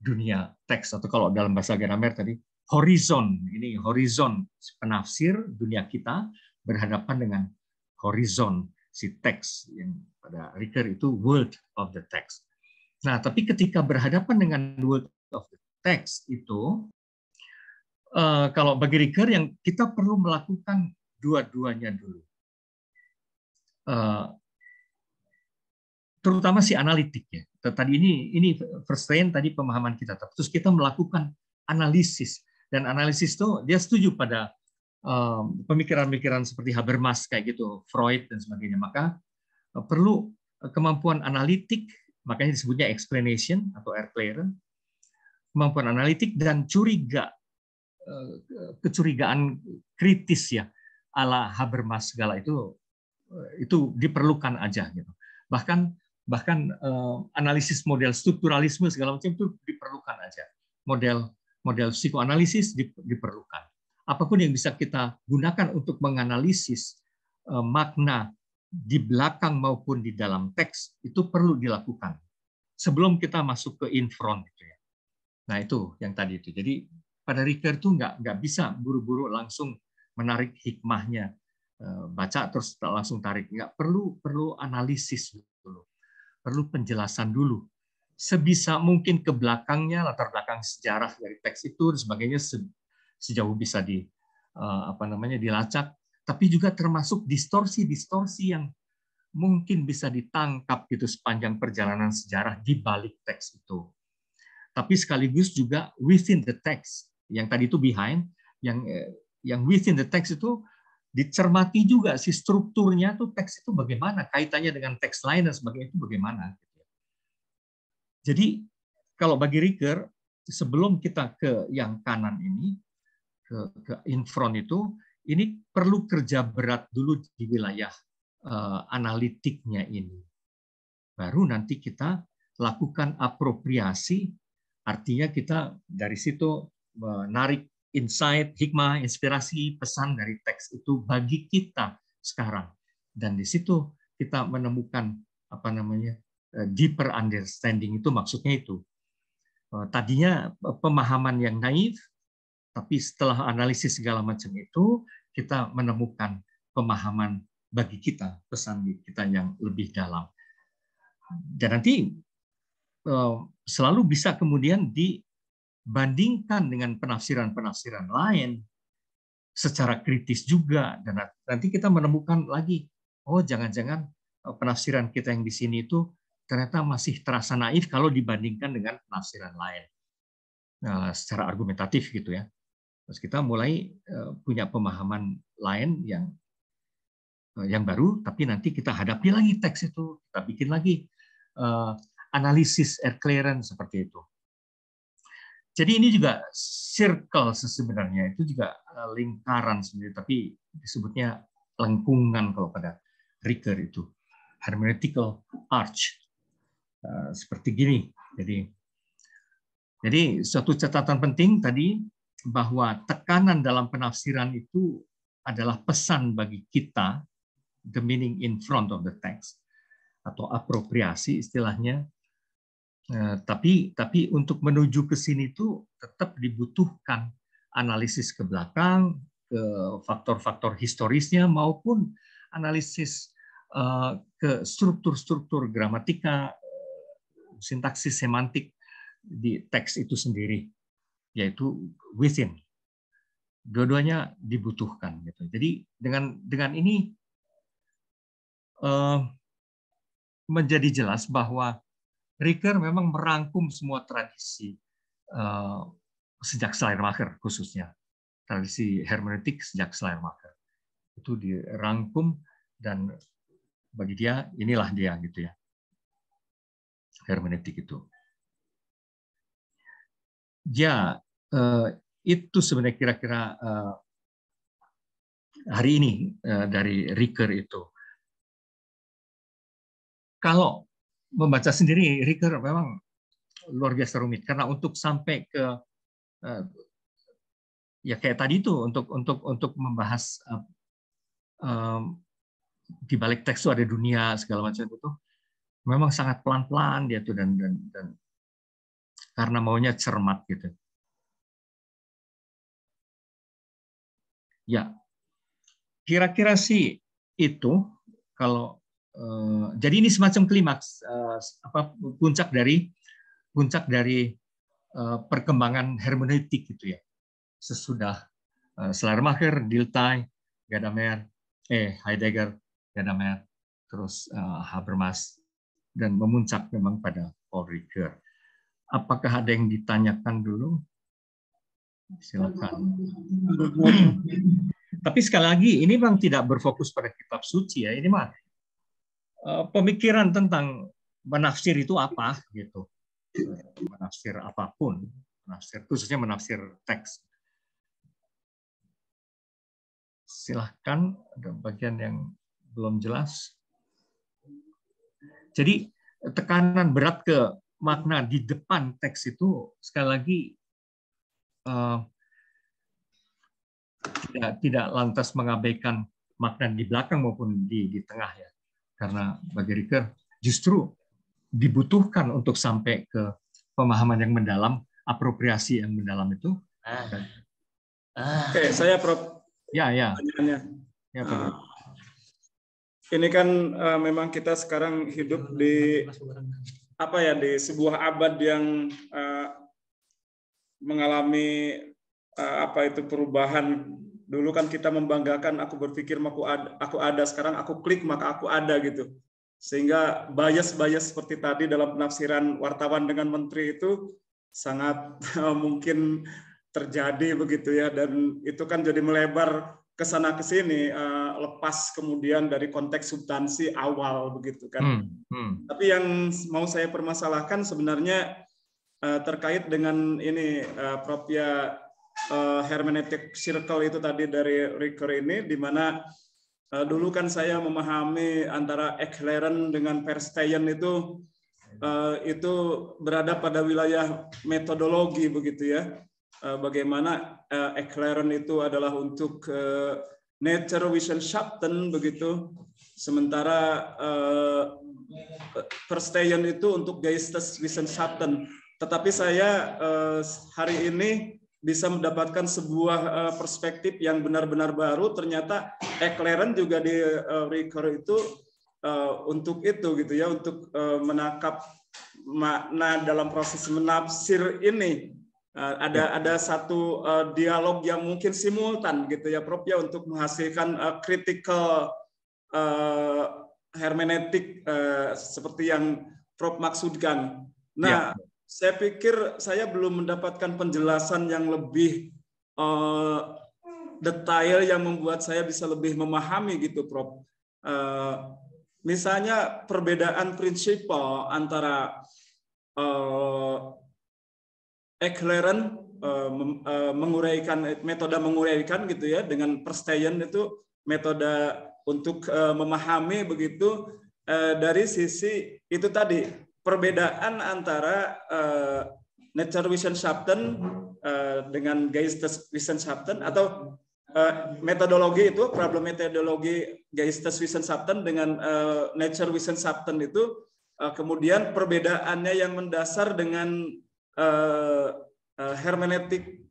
dunia teks, atau kalau dalam bahasa Gadamer tadi horizon. Ini horizon penafsir dunia kita berhadapan dengan horizon si teks yang pada Ricoeur itu world of the text. Nah, tapi ketika berhadapan dengan world of the text itu kalau bagi Ricoeur yang kita perlu melakukan dua-duanya dulu. Terutama si analitik ya. Tadi ini first train tadi pemahaman kita. Terus kita melakukan analisis, dan analisis itu dia setuju pada pemikiran-pemikiran seperti Habermas kayak gitu, Freud dan sebagainya. Maka perlu kemampuan analitik, makanya disebutnya explanation atau erklären, kemampuan analitik dan kecurigaan kritis ya ala Habermas segala itu diperlukan aja gitu. Bahkan analisis model strukturalisme segala macam itu diperlukan aja. Model model psikoanalisis diperlukan. Apapun yang bisa kita gunakan untuk menganalisis makna di belakang maupun di dalam teks itu perlu dilakukan sebelum kita masuk ke in front gitu ya. Nah itu yang tadi itu. Jadi pada Ricoeur itu nggak bisa buru-buru langsung menarik hikmahnya, baca terus langsung tarik. Nggak perlu analisis dulu, perlu penjelasan dulu. Sebisa mungkin ke belakangnya, latar belakang sejarah dari teks itu dan sebagainya sejauh bisa dilacak. Tapi juga termasuk distorsi-distorsi yang mungkin bisa ditangkap gitu sepanjang perjalanan sejarah di balik teks itu. Tapi sekaligus juga within the text, yang tadi itu behind, yang within the text itu dicermati juga si strukturnya tuh teks itu bagaimana, kaitannya dengan teks lain dan sebagainya itu bagaimana. Jadi kalau bagi Ricoeur, sebelum kita ke yang kanan ini, ke in front itu, ini perlu kerja berat dulu di wilayah analitiknya ini. Baru nanti kita lakukan apropriasi, artinya kita dari situ menarik insight, hikmah, inspirasi, pesan dari teks itu bagi kita sekarang. Dan di situ kita menemukan deeper understanding, itu maksudnya itu. Tadinya pemahaman yang naif, tapi setelah analisis segala macam itu, kita menemukan pemahaman bagi kita, pesan kita yang lebih dalam. Dan nanti selalu bisa kemudian dibandingkan dengan penafsiran-penafsiran lain secara kritis juga. Dan nanti kita menemukan lagi, oh jangan-jangan penafsiran kita yang di sini itu ternyata masih terasa naif kalau dibandingkan dengan penafsiran lain. Secara argumentatif gitu ya. Terus kita mulai punya pemahaman lain yang baru, tapi nanti kita hadapi lagi teks itu, kita bikin lagi analisis clearance seperti itu. Jadi ini juga circle sebenarnya, itu juga lingkaran sendiri, tapi disebutnya lengkungan kalau pada Ricoeur itu, hermeneutical arch, seperti gini. Jadi suatu catatan penting tadi bahwa tekanan dalam penafsiran itu adalah pesan bagi kita, the meaning in front of the text, atau apropriasi istilahnya. Tapi untuk menuju ke sini itu tetap dibutuhkan analisis ke belakang, ke faktor-faktor historisnya maupun analisis ke struktur-struktur gramatika, sintaksis semantik di teks itu sendiri, yaitu within. Dua-duanya dibutuhkan gitu. Jadi dengan ini menjadi jelas bahwa Ricoeur memang merangkum semua tradisi sejak Schleiermacher, khususnya tradisi hermeneutik sejak Schleiermacher itu dirangkum, dan bagi dia inilah dia gitu ya, hermeneutik itu. Ya itu sebenarnya kira-kira hari ini dari Ricoeur itu. Kalau membaca sendiri, Ricoeur memang luar biasa rumit, karena untuk sampai ke ya kayak tadi itu, untuk membahas di balik teks itu ada dunia segala macam itu, memang sangat pelan-pelan dia tuh, dan karena maunya cermat gitu. Ya, kira-kira sih itu kalau jadi ini semacam klimaks, puncak dari perkembangan hermeneutik gitu ya. Sesudah Schleiermacher, Dilthey, Gadamer, Heidegger, Gadamer, terus Habermas, dan memuncak memang pada Paul Ricoeur. Apakah ada yang ditanyakan dulu? Silakan. Tapi sekali lagi, ini memang tidak berfokus pada kitab suci ya. Ini mah pemikiran tentang menafsir itu apa gitu. Menafsir apapun, khususnya menafsir teks. Silahkan, ada bagian yang belum jelas. Jadi tekanan berat ke makna di depan teks itu sekali lagi tidak lantas mengabaikan makna di belakang maupun di tengah ya. Karena bagi Ricoeur justru dibutuhkan untuk sampai ke pemahaman yang mendalam, apropriasi yang mendalam itu. Oke, saya Prof. Ya. Pertanyaannya. Ya, Pak. Ini kan memang kita sekarang hidup di di sebuah abad yang mengalami perubahan. Dulu kan kita membanggakan, aku berpikir aku ada, sekarang aku klik maka aku ada gitu. Sehingga bias seperti tadi dalam penafsiran wartawan dengan menteri itu sangat mungkin terjadi begitu ya, dan itu kan jadi melebar ke sana ke sini, lepas kemudian dari konteks substansi awal begitu kan. Tapi yang mau saya permasalahkan sebenarnya terkait dengan ini, Prof, ya, hermeneutic circle itu tadi dari Ricoeur ini, di mana dulu kan saya memahami antara Eclairn dengan Verstegen itu berada pada wilayah metodologi begitu ya. Bagaimana Eclairn itu adalah untuk Naturwissenschaften begitu, sementara Verstegen itu untuk Geisteswissenschaften. Tetapi saya hari ini bisa mendapatkan sebuah perspektif yang benar-benar baru. Ternyata Eclairn juga di Ricoeur itu untuk itu gitu ya, untuk menangkap makna dalam proses menafsir ini. Ada satu dialog yang mungkin simultan gitu ya, Prof, ya, untuk menghasilkan critical hermeneutik seperti yang Prof maksudkan. Nah, saya pikir saya belum mendapatkan penjelasan yang lebih detail yang membuat saya bisa lebih memahami gitu, Prof. Misalnya perbedaan prinsipal antara Eclairn menguraikan, metode menguraikan gitu ya, dengan Verstegen itu metode untuk memahami begitu, dari sisi itu tadi, perbedaan antara Naturwissenschaften dengan Geisteswissenschaften, atau metodologi itu, problem metodologi Geisteswissenschaften dengan Naturwissenschaften itu, kemudian perbedaannya yang mendasar dengan hermeneutik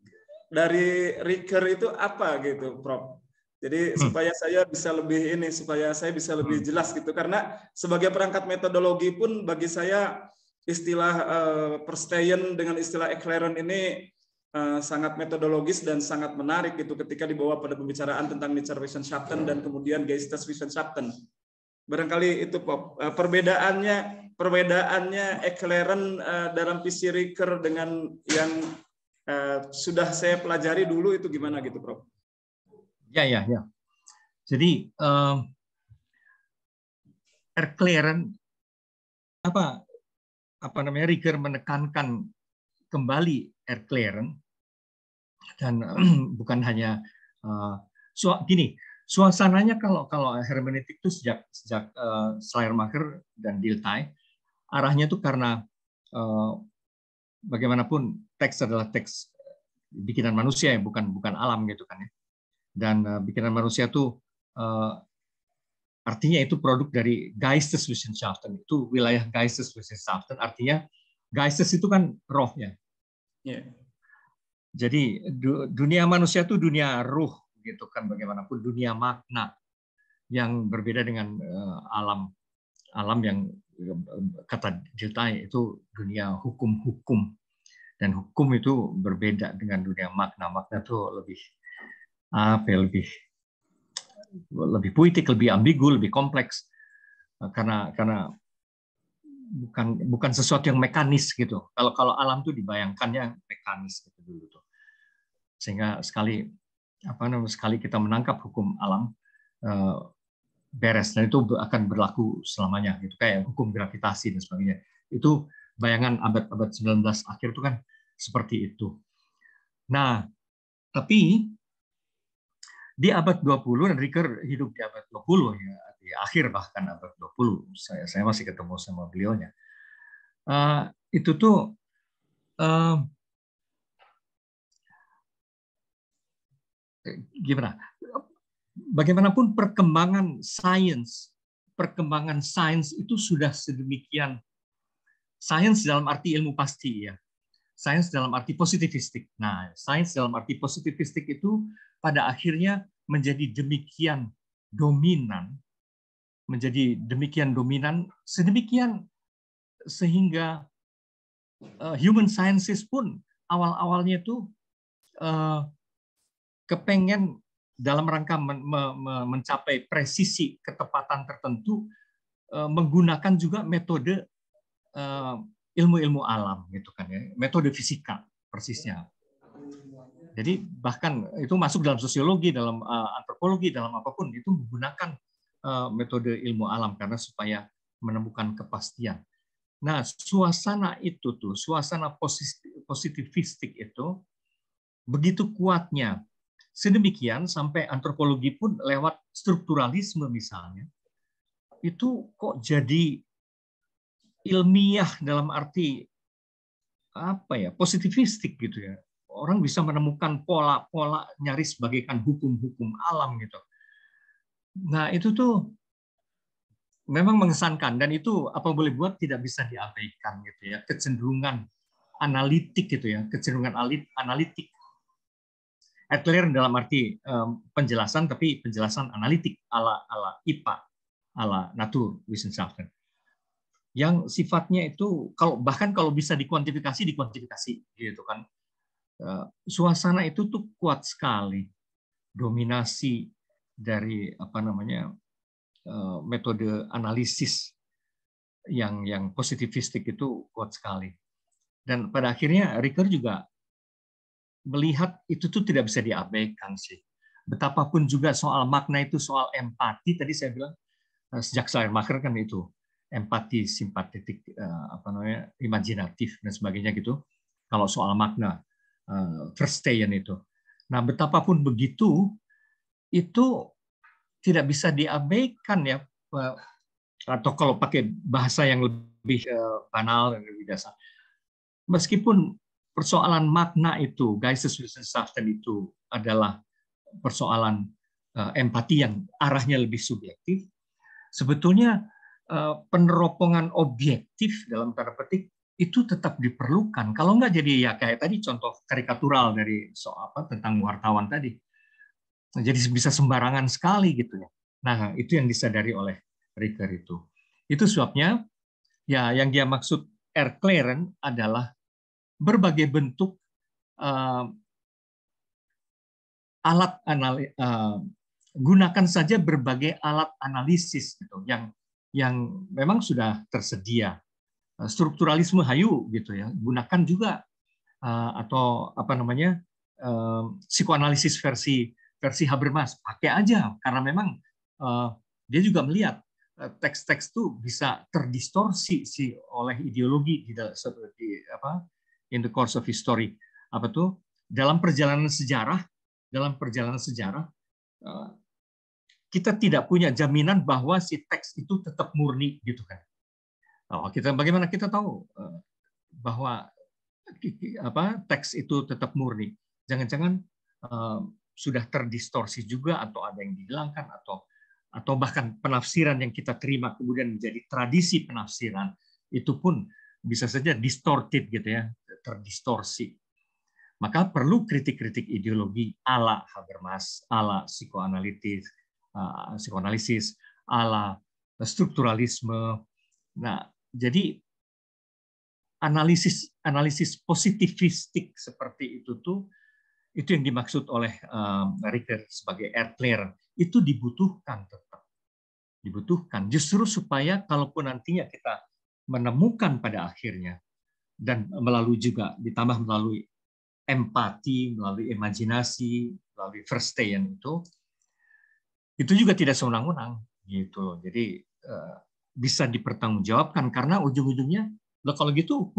dari Ricoeur itu apa gitu, Prof. Jadi supaya saya bisa lebih jelas gitu, karena sebagai perangkat metodologi pun bagi saya istilah Verstegen dengan istilah Eclairn ini sangat metodologis dan sangat menarik gitu ketika dibawa pada pembicaraan tentang Naturwissenschaften dan kemudian Geisteswissenschaften. Barangkali itu, Prof. Perbedaannya Eclairn dalam visi Ricoeur dengan yang sudah saya pelajari dulu itu gimana gitu, Prof? Ya. Jadi Eclairn Ricoeur menekankan kembali Eclairn, dan bukan hanya suasananya kalau hermeneutik itu sejak Schleiermacher dan Dilthey, arahnya itu karena bagaimanapun teks adalah teks bikinan manusia ya, bukan alam gitu kan ya. Dan bikinan manusia itu artinya itu produk dari Geisteswissenschaften, itu wilayah Geisteswissenschaften, artinya Geistes itu kan rohnya. Jadi dunia manusia itu dunia ruh gitu kan, bagaimanapun dunia makna yang berbeda dengan alam yang kata Dilthey itu dunia hukum, dan hukum itu berbeda dengan dunia makna itu lebih puitik, lebih ambigu, lebih kompleks, karena bukan sesuatu yang mekanis gitu. Kalau alam tuh dibayangkannya mekanis gitu dulu tuh. Sehingga sekali kita menangkap hukum alam, beres, dan itu akan berlaku selamanya gitu, kayak hukum gravitasi dan sebagainya. Itu bayangan abad 19 akhir itu kan seperti itu. Nah, tapi di abad 20, dan Ricoeur hidup di abad 20 ya, di akhir bahkan abad 20. Saya masih ketemu sama beliaunya. Itu tuh gimana? Bagaimanapun perkembangan sains itu sudah sedemikian, sains dalam arti ilmu pasti ya, sains dalam arti positivistik. Nah, sains dalam arti positivistik itu pada akhirnya menjadi demikian dominan, sedemikian sehingga human sciences pun awal-awalnya itu kepengen dalam rangka mencapai presisi ketepatan tertentu menggunakan juga metode ilmu-ilmu alam gitu kan ya, metode fisika persisnya. Jadi bahkan itu masuk dalam sosiologi, dalam antropologi, dalam apapun itu menggunakan metode ilmu alam karena supaya menemukan kepastian. Nah, suasana positivistik itu begitu kuatnya. Sedemikian sampai antropologi pun lewat strukturalisme misalnya, itu kok jadi ilmiah dalam arti apa ya, positivistik gitu ya. Orang bisa menemukan pola-pola nyaris bagaikan hukum-hukum alam gitu. Nah, itu tuh memang mengesankan, dan itu apa boleh buat tidak bisa diabaikan gitu ya. Kecenderungan analitik gitu ya, kecenderungan analitik. Erklären dalam arti penjelasan, tapi penjelasan analitik ala IPA, ala Naturwissenschaften. Yang sifatnya itu bahkan kalau bisa dikuantifikasi gitu kan. Suasana itu tuh kuat sekali, dominasi dari metode analisis yang positivistik itu kuat sekali. Dan pada akhirnya Ricoeur juga melihat itu tuh tidak bisa diabaikan sih. Betapapun juga soal makna itu, soal empati, tadi saya bilang sejak Schleiermacher kan itu empati, simpatetik, imajinatif dan sebagainya gitu. Kalau soal makna, Verstehen itu. Nah, betapapun begitu, itu tidak bisa diabaikan ya, atau kalau pakai bahasa yang lebih banal dan lebih dasar. Meskipun persoalan makna itu, Geisteswissenschaften itu adalah persoalan empati yang arahnya lebih subjektif, sebetulnya peneropongan objektif dalam tanda petik itu tetap diperlukan. Kalau nggak jadi ya kayak tadi contoh karikatural dari soal tentang wartawan tadi. Nah, jadi bisa sembarangan sekali gitu ya. Nah, itu yang disadari oleh Ricoeur itu. Itu sebabnya ya yang dia maksud Erklären adalah berbagai bentuk gunakan saja berbagai alat analisis gitu yang memang sudah tersedia. Strukturalisme hayu gitu ya, gunakan juga atau psikoanalisis versi Habermas, pakai aja karena memang dia juga melihat teks-teks itu bisa terdistorsi oleh ideologi in the course of history, dalam perjalanan sejarah kita tidak punya jaminan bahwa si teks itu tetap murni gitu kan. Bagaimana kita tahu bahwa teks itu tetap murni? Jangan-jangan sudah terdistorsi juga, atau ada yang dihilangkan, atau bahkan penafsiran yang kita terima kemudian menjadi tradisi penafsiran itu pun bisa saja distorted gitu ya, terdistorsi. Maka perlu kritik-kritik ideologi ala Habermas, ala psikoanalisis, ala strukturalisme. Nah, jadi analisis positivistik seperti itu yang dimaksud oleh Ricoeur sebagai Erklären, itu dibutuhkan tetap. Dibutuhkan justru supaya kalaupun nantinya kita menemukan pada akhirnya, dan ditambah melalui empati, melalui imajinasi, melalui Verstehen itu juga tidak sewenang-wenang gitu loh. Jadi bisa dipertanggungjawabkan karena ujung-ujungnya kalau gitu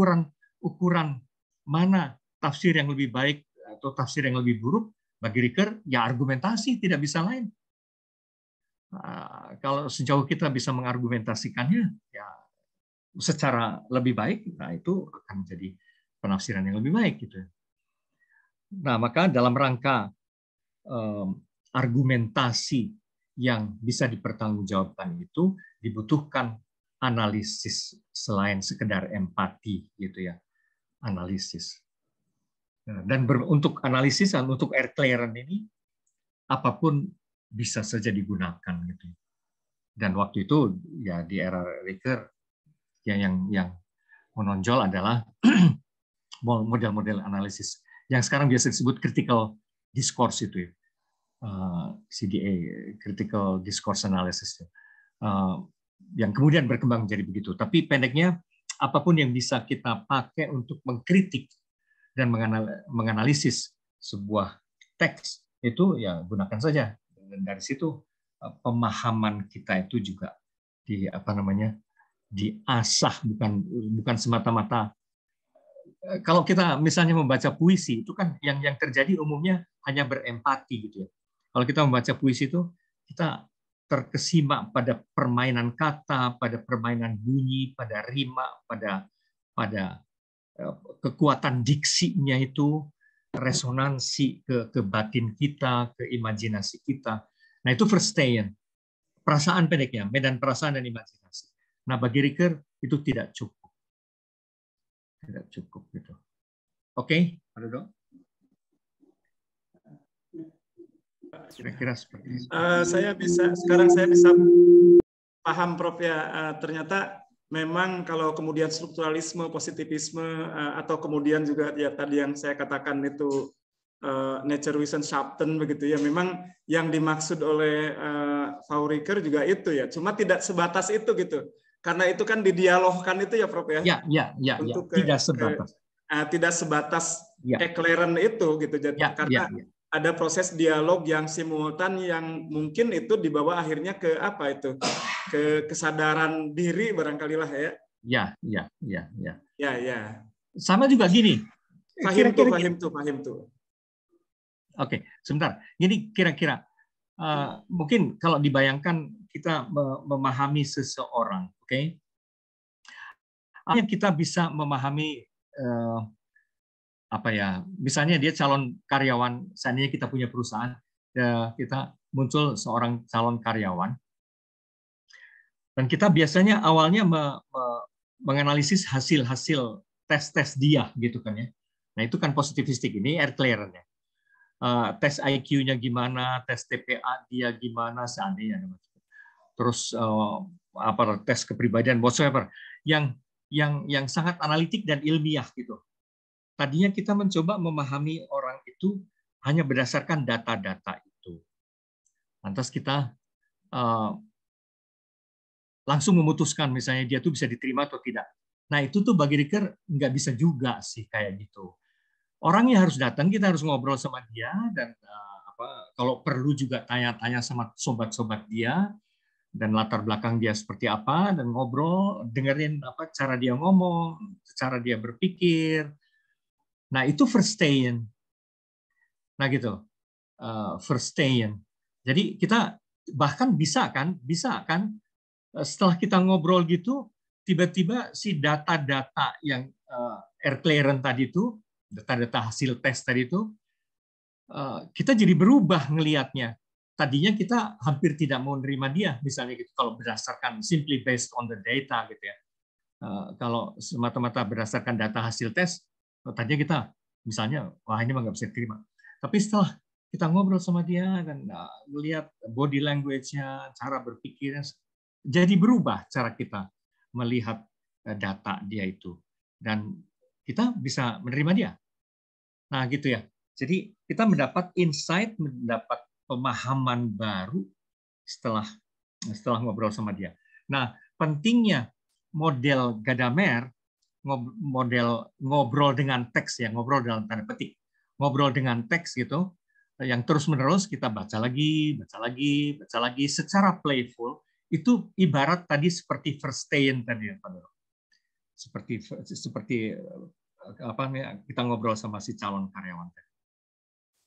ukuran mana tafsir yang lebih baik atau tafsir yang lebih buruk bagi Ricoeur ya argumentasi, tidak bisa lain. Kalau sejauh kita bisa mengargumentasikannya ya secara lebih baik, nah itu akan menjadi penafsiran yang lebih baik gitu. Nah, maka dalam rangka argumentasi yang bisa dipertanggungjawabkan itu dibutuhkan analisis selain sekedar empati gitu ya, analisis. Dan untuk analisis dan untuk Erklären ini apapun bisa saja digunakan gitu. Dan waktu itu ya di era Ricoeur yang menonjol adalah model-model analisis yang sekarang biasa disebut critical discourse itu ya. CDA, critical discourse analysis. Yang kemudian berkembang menjadi begitu. Tapi pendeknya, apapun yang bisa kita pakai untuk mengkritik dan menganalisis sebuah teks, itu ya gunakan saja. Dan dari situ pemahaman kita itu juga diasah, bukan semata-mata. Kalau kita misalnya membaca puisi, itu kan yang terjadi umumnya hanya berempati gitu ya. Kalau kita membaca puisi itu, kita terkesima pada permainan kata, pada permainan bunyi, pada rima, pada kekuatan diksinya itu, resonansi ke batin kita, ke imajinasi kita. Nah itu Verstehen, perasaan pendeknya, medan perasaan dan imajinasi. Nah bagi Ricoeur itu tidak cukup gitu. Oke, Pak Dodo. Kira-kira seperti itu. Saya bisa paham Prof ya, ternyata memang kalau kemudian strukturalisme, positivisme, atau kemudian juga ya tadi yang saya katakan itu Naturwissenschaften begitu ya, memang yang dimaksud oleh Frau Ricoeur juga itu ya, cuma tidak sebatas itu gitu, karena itu kan didialogkan itu ya Prof ya. Ya. Untuk Tidak sebatas. Tidak sebatas Erklären itu gitu, jadi karena ada proses dialog yang simultan yang mungkin itu dibawa akhirnya ke apa itu, ke kesadaran diri barangkali lah ya. Ya. Sama juga gini. Fahim tuh. Oke, sebentar. Jadi kira-kira mungkin kalau dibayangkan kita memahami seseorang, oke? Kita bisa memahami misalnya dia calon karyawan, seandainya kita punya perusahaan, kita muncul seorang calon karyawan, dan kita biasanya awalnya menganalisis hasil tes dia gitu kan ya. Nah itu kan positivistik, ini Erklären ya. Tes IQ-nya gimana, tes TPA dia gimana seandainya, terus tes kepribadian whatsoever yang sangat analitik dan ilmiah gitu. Tadinya kita mencoba memahami orang itu hanya berdasarkan data-data itu. Lantas kita langsung memutuskan misalnya dia tuh bisa diterima atau tidak. Nah itu tuh bagi Ricoeur nggak bisa juga sih kayak gitu. Orangnya harus datang, kita harus ngobrol sama dia, dan kalau perlu juga tanya-tanya sama sobat-sobat dia, dan latar belakang dia seperti apa, dan ngobrol, dengerin cara dia ngomong, cara dia berpikir. Nah itu Verstehen. Nah gitu, Verstehen. Jadi kita bahkan bisa kan setelah kita ngobrol gitu, tiba-tiba si data-data yang Erklären tadi itu, data-data hasil tes tadi itu, kita jadi berubah ngelihatnya. Tadinya kita hampir tidak mau menerima dia, misalnya gitu, kalau berdasarkan simply based on the data gitu ya. Kalau semata-mata berdasarkan data hasil tes, tadinya kita misalnya, wah ini mah nggak bisa terima. Tapi setelah kita ngobrol sama dia dan melihat body language-nya, cara berpikirnya, jadi berubah cara kita melihat data dia itu. Dan kita bisa menerima dia. Nah gitu ya. Jadi kita mendapat insight, mendapat pemahaman baru setelah ngobrol sama dia. Nah, pentingnya model Gadamer, model ngobrol dengan teks ya, ngobrol dalam tanda petik, ngobrol dengan teks gitu, yang terus-menerus kita baca lagi secara playful, itu ibarat tadi seperti Verstehen tadi ya, Pak. Seperti kita ngobrol sama si calon karyawan tadi.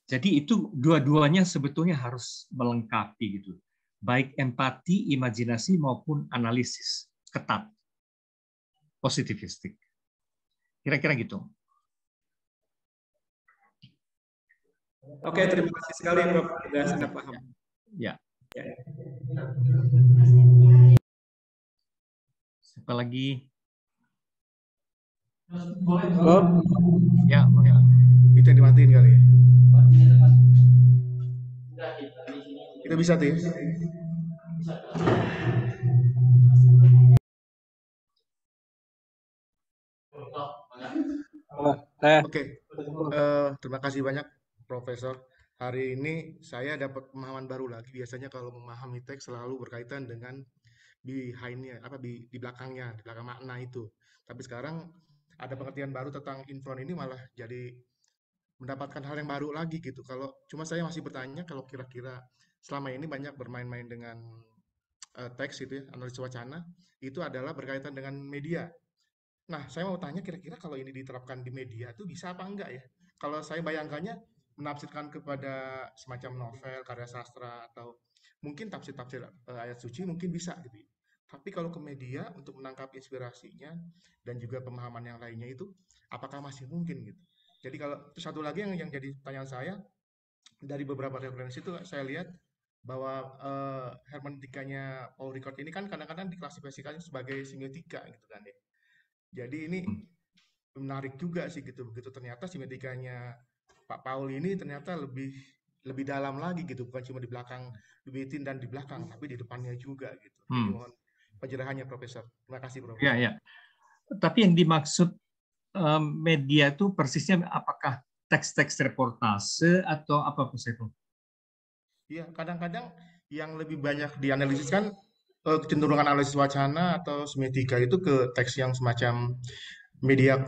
Jadi itu dua-duanya sebetulnya harus melengkapi gitu. Baik empati, imajinasi maupun analisis ketat. Positivistik. Kira-kira gitu. Oke, terima kasih sekali Prof. Sudah sangat paham. Ya. Ya. Siapa lagi? Prof, Ya, ya. itu yang dimatiin kali ya. Itu bisa tuh ya. Oke, terima kasih banyak Profesor. Hari ini saya dapat pemahaman baru lagi. Biasanya kalau memahami teks selalu berkaitan dengan behind-nya, di belakangnya, di belakang makna itu. Tapi sekarang ada pengertian baru tentang infront ini malah jadi mendapatkan hal yang baru lagi gitu. Kalau cuma saya masih bertanya kalau kira-kira selama ini banyak bermain-main dengan teks itu ya, analisis wacana, itu adalah berkaitan dengan media. Nah, saya mau tanya kira-kira kalau ini diterapkan di media itu bisa apa enggak ya? Kalau saya bayangkannya menafsirkan kepada semacam novel, karya sastra, atau mungkin tafsir-tafsir ayat suci mungkin bisa gitu ya. Tapi kalau ke media untuk menangkap inspirasinya dan juga pemahaman yang lainnya itu, apakah masih mungkin gitu? Jadi kalau satu lagi yang jadi pertanyaan saya, dari beberapa referensi itu saya lihat bahwa hermeneutikanya Paul Ricoeur ini kan kadang-kadang diklasifikasikan sebagai semiotika gitu kan ya. Jadi ini menarik juga sih gitu. Begitu ternyata semiotikanya Pak Paul ini ternyata lebih lebih dalam lagi gitu, bukan cuma di belakang, di bitin dan di belakang, tapi di depannya juga gitu. Jadi mohon penjelasannya Profesor. Terima kasih Ya, Profesor. ya. Tapi yang dimaksud media itu persisnya apakah teks-teks reportase atau apa itu? Iya, kadang-kadang yang lebih banyak dianalisis kan kecenderungan analisis wacana atau semiotika itu ke teks yang semacam media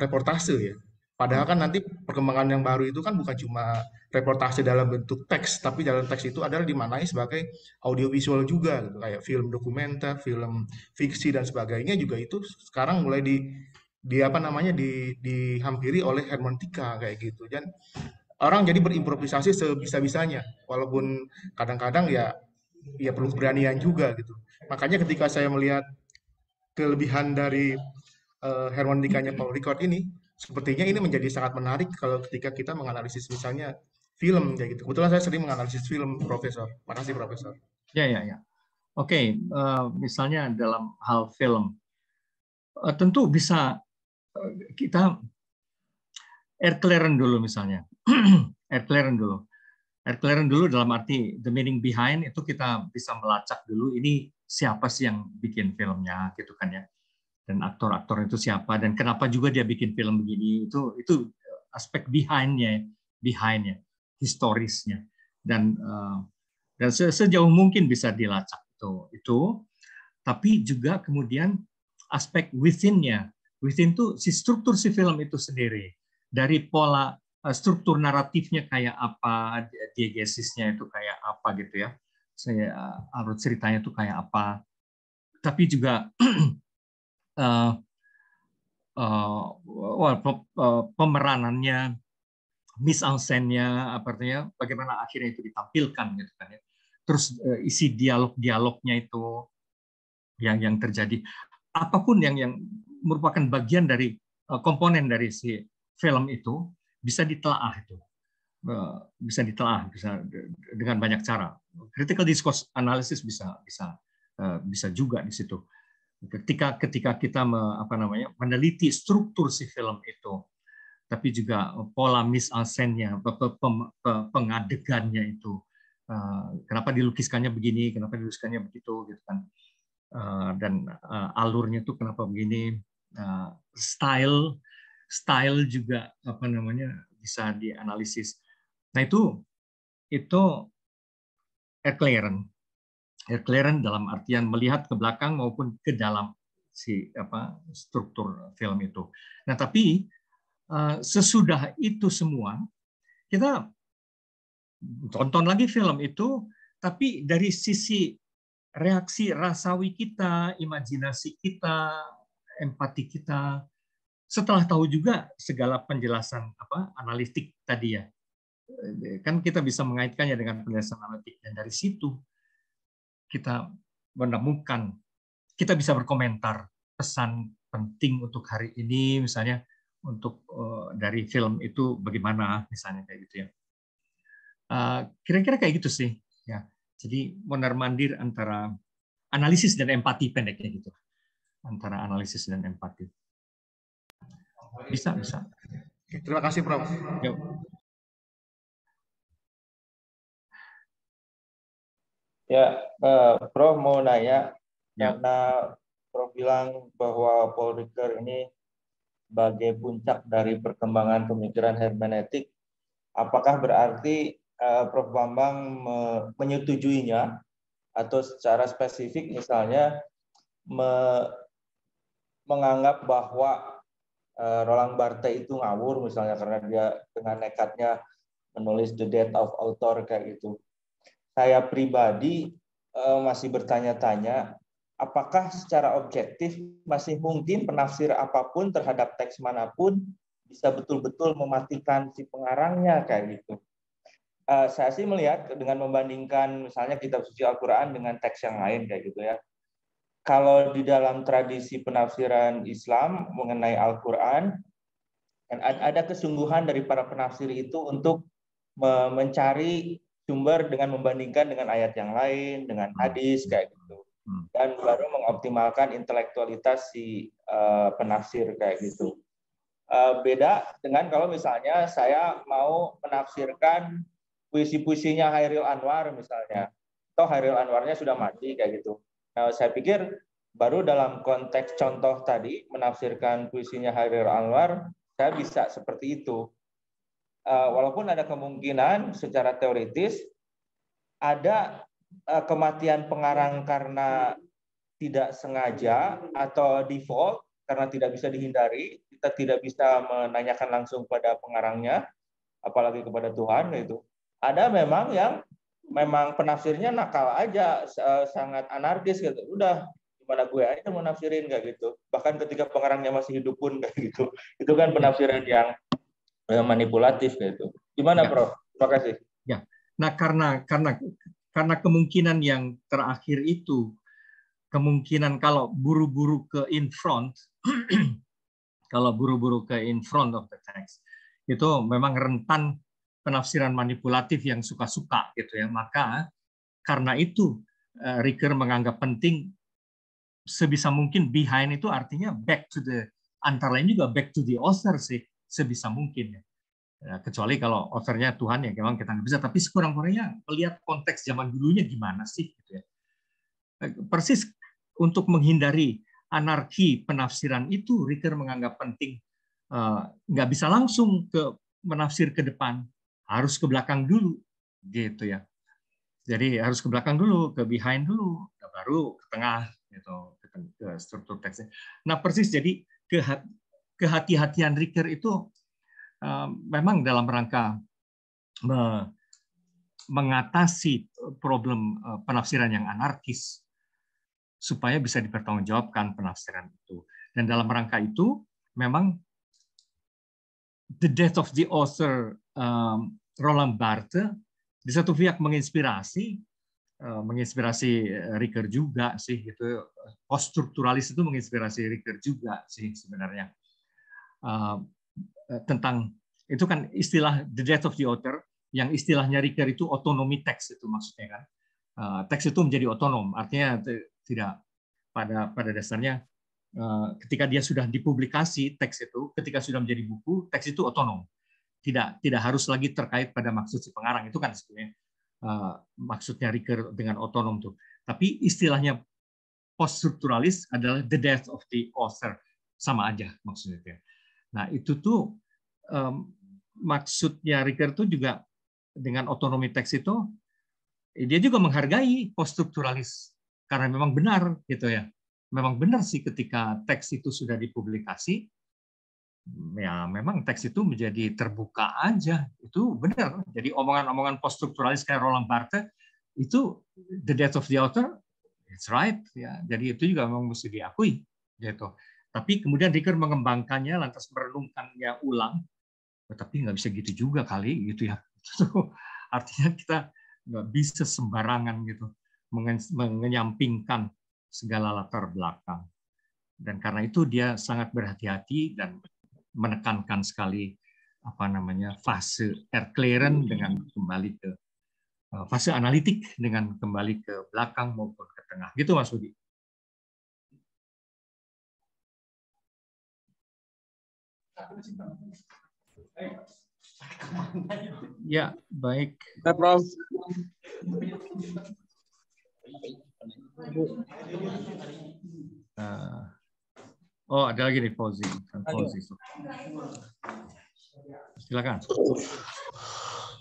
reportase ya. Padahal kan nanti perkembangan yang baru itu kan bukan cuma reportase dalam bentuk teks, tapi dalam teks itu adalah dimaknai sebagai audiovisual juga, gitu. Kayak film dokumenter, film fiksi dan sebagainya juga itu sekarang mulai di apa namanya dihampiri oleh hermeneutika kayak gitu. Dan orang jadi berimprovisasi sebisa-bisanya, walaupun kadang-kadang ya perlu keberanian juga gitu. Makanya ketika saya melihat kelebihan dari hermeneutikanya Paul Ricoeur ini, sepertinya ini menjadi sangat menarik kalau ketika kita menganalisis misalnya film kayak gitu. Kebetulan saya sering menganalisis film, Profesor. Makasih, Profesor. Ya, ya, ya. Oke, misalnya dalam hal film, tentu bisa kita Erklären dulu misalnya. Erklären dulu. Erklären dulu dalam arti the meaning behind itu kita bisa melacak dulu ini siapa sih yang bikin filmnya gitu kan ya. Dan aktor-aktor itu siapa dan kenapa juga dia bikin film begini itu aspek behind-nya, historisnya dan sejauh mungkin bisa dilacak itu. Tapi juga kemudian aspek within-nya. Within itu si struktur si film itu sendiri. Dari pola struktur naratifnya kayak apa, diegesisnya itu kayak apa gitu ya. Saya alur ceritanya itu kayak apa. Tapi juga pemeranannya, mise-en-scène-nya, artinya bagaimana akhirnya itu ditampilkan gitu kan ya. Terus isi dialog-dialognya itu yang terjadi, apapun yang merupakan bagian dari komponen dari si film itu bisa ditelaah itu, bisa ditelaah, bisa dengan banyak cara. Critical discourse analysis bisa juga di situ. Ketika kita meneliti struktur si film itu, tapi juga pola mise-en-scène-nya, pengadegannya itu, kenapa dilukiskannya begini, kenapa dilukiskannya begitu, gitu kan. Dan alurnya tuh kenapa begini, style juga bisa dianalisis. Nah itu Erklären dalam artian melihat ke belakang maupun ke dalam si struktur film itu. Nah tapi sesudah itu semua kita tonton lagi film itu, tapi dari sisi reaksi rasawi kita, imajinasi kita, empati kita, setelah tahu juga segala penjelasan analitik tadi ya, kan kita bisa mengaitkannya dengan penjelasan analitik, dan dari situ kita menemukan, kita bisa berkomentar pesan penting untuk hari ini, misalnya untuk dari film itu bagaimana, misalnya kayak gitu ya. Kira-kira kayak gitu sih. Ya. Jadi mondar-mandir antara analisis dan empati pendeknya gitu. Antara analisis dan empati. Bisa. Terima kasih, Prof. Yuk. Ya, Prof mau nanya, Ya. karena Prof bilang bahwa Paul Ricoeur ini sebagai puncak dari perkembangan pemikiran hermeneutik, apakah berarti Prof Bambang menyetujuinya atau secara spesifik misalnya menganggap bahwa Roland Barthes itu ngawur misalnya karena dia dengan nekatnya menulis The Death of Author kayak gitu. Saya pribadi masih bertanya-tanya, apakah secara objektif masih mungkin penafsir apapun terhadap teks manapun bisa betul-betul mematikan si pengarangnya kayak gitu. Saya sih melihat dengan membandingkan misalnya kitab suci Al-Quran dengan teks yang lain kayak gitu ya. Kalau di dalam tradisi penafsiran Islam mengenai Al-Quran, ada kesungguhan dari para penafsir itu untuk mencari sumber dengan membandingkan dengan ayat yang lain, dengan hadis kayak gitu, dan baru mengoptimalkan intelektualitas si penafsir kayak gitu. Beda dengan kalau misalnya saya mau menafsirkan puisi-puisinya Hairil Anwar misalnya, atau Hairil Anwarnya sudah mati kayak gitu. Nah, saya pikir baru dalam konteks contoh tadi menafsirkan puisinya Hairil Anwar, saya bisa seperti itu. Walaupun ada kemungkinan secara teoritis ada kematian pengarang karena tidak sengaja atau default karena tidak bisa dihindari, kita tidak bisa menanyakan langsung pada pengarangnya, apalagi kepada Tuhan gitu. Ada memang yang memang penafsirnya nakal aja, sangat anarkis gitu. Udah gimana gue aja mau nafsirin kayak gitu. Bahkan ketika pengarangnya masih hidup pun kayak gitu. Itu kan penafsiran yang manipulatif gitu. Gimana, Prof? Terima kasih. Ya. Nah, karena kemungkinan yang terakhir itu, kemungkinan kalau buru-buru ke in front, kalau buru-buru ke in front of the text, itu memang rentan penafsiran manipulatif yang suka-suka gitu ya. Maka karena itu Ricoeur menganggap penting sebisa mungkin behind itu artinya back to the, antara lain juga back to the author sih sebisa mungkin ya. Kecuali kalau authornya Tuhan ya memang kita nggak bisa, tapi sekurang-kurangnya melihat konteks zaman dulunya gimana sih gitu ya. Persis untuk menghindari anarki penafsiran itu, Ricoeur menganggap penting nggak bisa langsung ke menafsir ke depan, harus ke belakang dulu gitu ya. Jadi harus ke belakang dulu, ke behind dulu, baru ke tengah gitu, ke struktur teksnya. Nah persis jadi kehati-hatian Ricoeur itu memang dalam rangka mengatasi problem penafsiran yang anarkis supaya bisa dipertanggungjawabkan penafsiran itu. Dan dalam rangka itu memang The Death of the Author Roland Barthes di satu pihak menginspirasi Ricoeur juga sih gitu. Poststrukturalis itu menginspirasi Ricoeur juga sih sebenarnya. Tentang itu kan istilah The Death of the Author, yang istilahnya Ricoeur itu otonomi teks itu maksudnya kan. Teks itu menjadi otonom, artinya tidak pada dasarnya ketika dia sudah dipublikasi teks itu, ketika sudah menjadi buku, teks itu otonom, tidak harus lagi terkait pada maksud si pengarang. Itu kan sebenarnya maksudnya Ricoeur dengan otonom tuh. Tapi istilahnya poststrukturalis adalah the death of the author, sama aja maksudnya. Nah itu tuh maksudnya Ricoeur tuh juga dengan otonomi teks itu, dia juga menghargai poststrukturalis karena memang benar gitu ya. Memang benar sih ketika teks itu sudah dipublikasi, ya memang teks itu menjadi terbuka aja. Itu benar. Jadi omongan-omongan poststrukturalis kayak Roland Barthes itu the death of the author, it's right ya. Jadi itu juga memang mesti diakui gitu. Tapi kemudian Ricoeur mengembangkannya, lantas merenungkannya ulang. Tapi nggak bisa gitu juga kali gitu ya. Artinya kita nggak bisa sembarangan gitu menyampingkan segala latar belakang. Dan karena itu dia sangat berhati-hati dan menekankan sekali fase Erklären dengan kembali ke fase analitik dengan kembali ke belakang maupun ke tengah. Gitu Mas Budi. Ya, baik. Ya, Prof. Oh, ada lagi nih Fauzi. Silakan.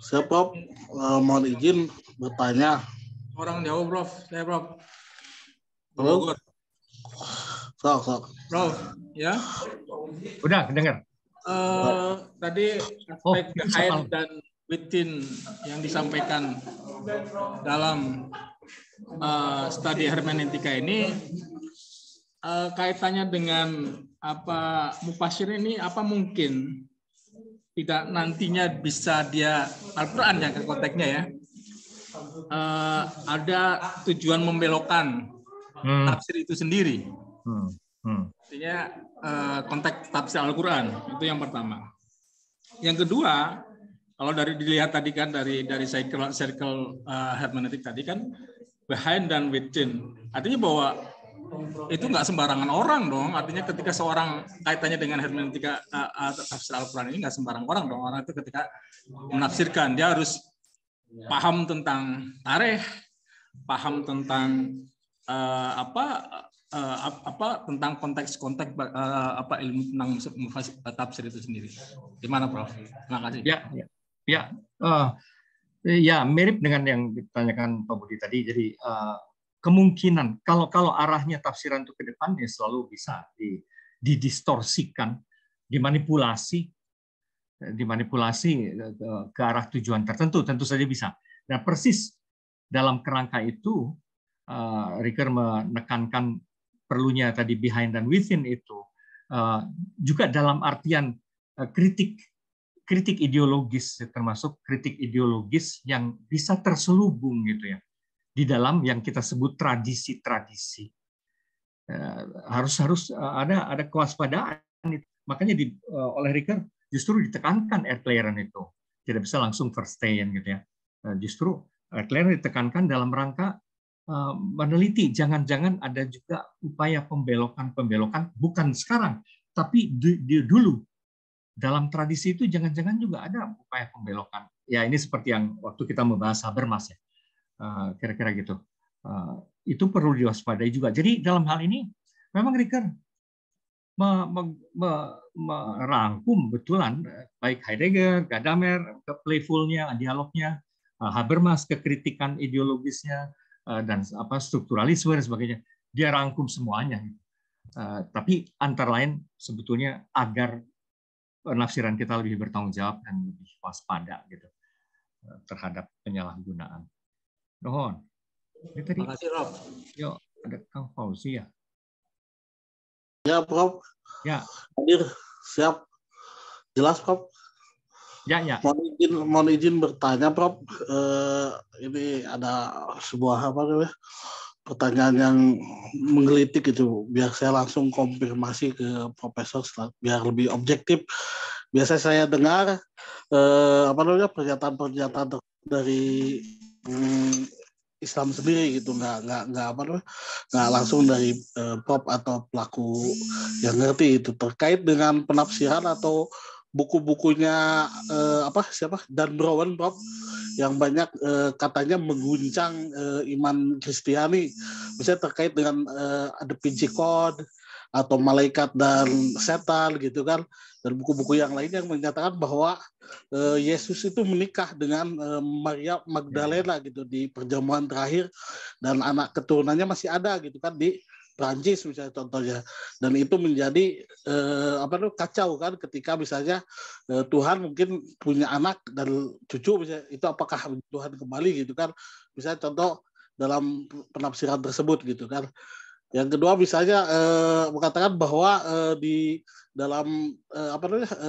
Saya Prof, mohon izin bertanya. Orang jauh, Prof. Saya, Prof. Halo? Sok. Prof, ya. Udah, dengar. Tadi aspek behind dan within yang disampaikan dalam studi hermeneutika ini kaitannya dengan apa mufasir ini, apa mungkin tidak nantinya bisa dia Al-Quran yang ke konteksnya ya, ada tujuan membelokkan tafsir itu sendiri. Artinya konteks tafsir Al-Quran itu yang pertama. Yang kedua, kalau dilihat tadi kan dari circle hermeneutik tadi kan behind dan within. Artinya bahwa itu nggak sembarangan orang dong. Artinya ketika seorang kaitannya dengan hermeneutika tafsir Al-Quran ini nggak sembarang orang dong. Orang itu ketika menafsirkan dia harus paham tentang tarikh, paham tentang tentang konteks ilmu tentang tafsir itu sendiri. Gimana, Prof? Terima kasih. Ya, mirip dengan yang ditanyakan Pak Budi tadi. Jadi kemungkinan kalau arahnya tafsiran itu ke depan ya selalu bisa didistorsikan, dimanipulasi ke arah tujuan tertentu, tentu saja bisa. Nah, persis dalam kerangka itu Ricker menekankan perlunya tadi behind dan within itu juga dalam artian kritik ideologis, termasuk kritik ideologis yang bisa terselubung gitu ya di dalam yang kita sebut tradisi-tradisi. Harus ada kewaspadaan. Makanya oleh Ricker justru ditekankan Erklären itu tidak bisa langsung verstehen gitu ya. Justru Erklären ditekankan dalam rangka meneliti, jangan-jangan ada juga upaya pembelokan bukan sekarang, tapi dulu dalam tradisi itu jangan-jangan juga ada upaya pembelokan. Ya ini seperti yang waktu kita membahas Habermas ya, kira-kira gitu. Itu perlu diwaspadai juga. Jadi dalam hal ini memang Ricker merangkum betulan baik Heidegger, Gadamer, ke playfulnya, dialognya, Habermas, kekritikan ideologisnya, dan strukturalisme dan sebagainya, dia rangkum semuanya. Tapi antara lain sebetulnya agar penafsiran kita lebih bertanggung jawab dan lebih waspada gitu terhadap penyalahgunaan. Nuhun. Terima kasih, Prof. Yuk, ada Kang Fauzi ya. Ya, Prof. Ya. Hadir, siap. Jelas, Prof. Ya. Mohon izin bertanya, Prof. Ini ada sebuah pertanyaan yang menggelitik itu. Biar saya langsung konfirmasi ke Profesor biar lebih objektif. Biasa saya dengar pernyataan dari Islam sendiri gitu, nggak langsung dari Prof atau pelaku yang ngerti itu terkait dengan penafsiran atau buku-bukunya Dan Brown, Prof, yang banyak katanya mengguncang iman Kristiani, misalnya terkait dengan ada Vinci Code atau malaikat dan setan gitu kan, dan buku-buku yang lain yang menyatakan bahwa Yesus itu menikah dengan Maria Magdalena gitu di perjamuan terakhir, dan anak keturunannya masih ada gitu kan di Prancis misalnya contohnya, dan itu menjadi kacau kan ketika misalnya Tuhan mungkin punya anak dan cucu misalnya, itu apakah Tuhan kembali gitu kan, misalnya contoh dalam penafsiran tersebut gitu kan. Yang kedua misalnya mengatakan bahwa di dalam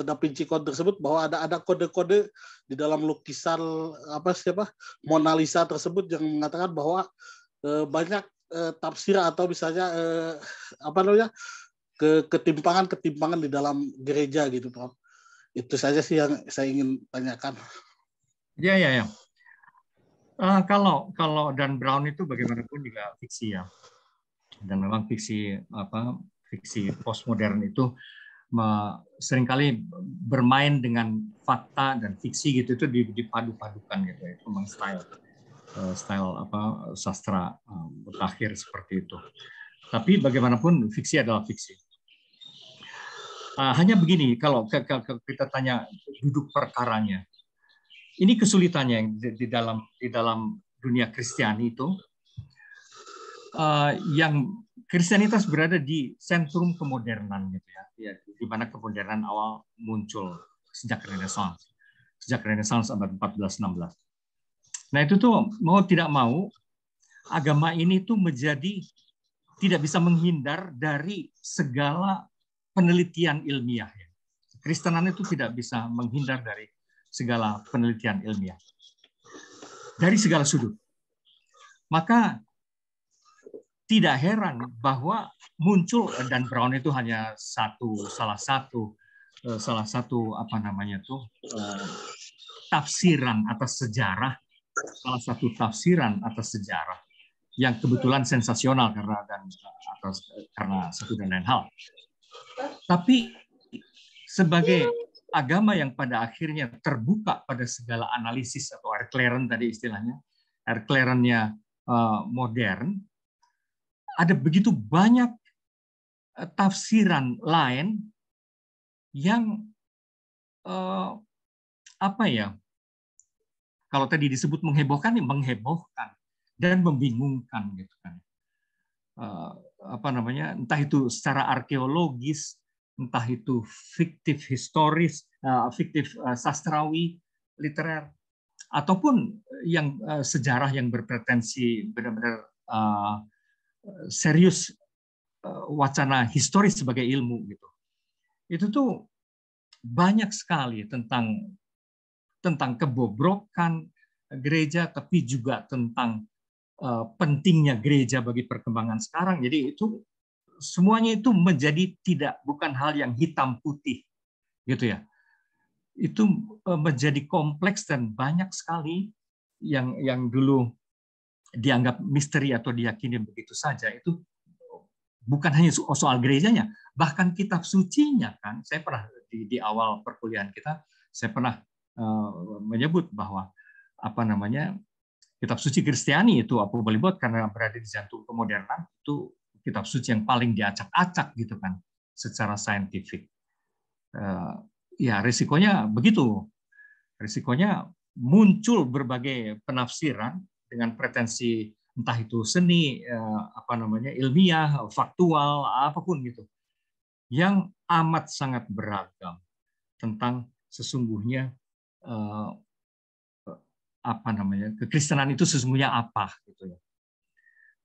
Da Vinci Code tersebut bahwa ada kode-kode di dalam lukisan Mona Lisa tersebut yang mengatakan bahwa banyak tafsir atau misalnya ketimpangan di dalam gereja gitu, Prof. Itu saja sih yang saya ingin tanyakan. Ya. Kalau Dan Brown itu bagaimanapun juga fiksi ya, dan memang fiksi postmodern itu seringkali bermain dengan fakta dan fiksi gitu, itu dipadu-padukan gitu. Itu memang style sastra berakhir seperti itu. Tapi bagaimanapun fiksi adalah fiksi. Hanya begini, kalau kita tanya duduk perkaranya, ini kesulitannya yang di dalam dunia Kristiani itu, yang Kristianitas berada di sentrum kemodernan gitu ya, di mana kemodernan awal muncul sejak Renaissance abad 14-16. Nah itu tuh mau tidak mau agama ini tuh menjadi tidak bisa menghindar dari segala penelitian ilmiah. Kristenan itu tidak bisa menghindar dari segala penelitian ilmiah dari segala sudut. Maka tidak heran bahwa muncul, dan Brown itu hanya salah satu tafsiran atas sejarah, salah satu tafsiran atas sejarah yang kebetulan sensasional karena satu dan lain hal. Tapi sebagai agama yang pada akhirnya terbuka pada segala analisis atau Erklären tadi istilahnya, Erklärennya modern, ada begitu banyak tafsiran lain yang kalau tadi disebut menghebohkan dan membingungkan gitu kan. Entah itu secara arkeologis, entah itu fiktif historis, fiktif sastrawi, literer, ataupun yang sejarah yang berpretensi benar-benar serius, wacana historis sebagai ilmu gitu. Itu tuh banyak sekali tentang kebobrokan gereja, tapi juga tentang pentingnya gereja bagi perkembangan sekarang. Jadi itu semuanya itu menjadi bukan hal yang hitam putih gitu ya. Itu menjadi kompleks dan banyak sekali yang dulu dianggap misteri atau diyakini begitu saja. Itu bukan hanya soal gerejanya, bahkan kitab sucinya kan. Saya pernah di awal perkuliahan kita, saya pernah menyebut bahwa kitab suci Kristiani itu apa boleh buat, karena berada di jantung kemodernan, itu kitab suci yang paling diacak-acak gitu kan secara saintifik. Ya risikonya begitu. Risikonya muncul berbagai penafsiran dengan pretensi entah itu seni, ilmiah, faktual, apapun gitu, yang amat sangat beragam tentang sesungguhnya kekristenan itu sesungguhnya apa gitu ya.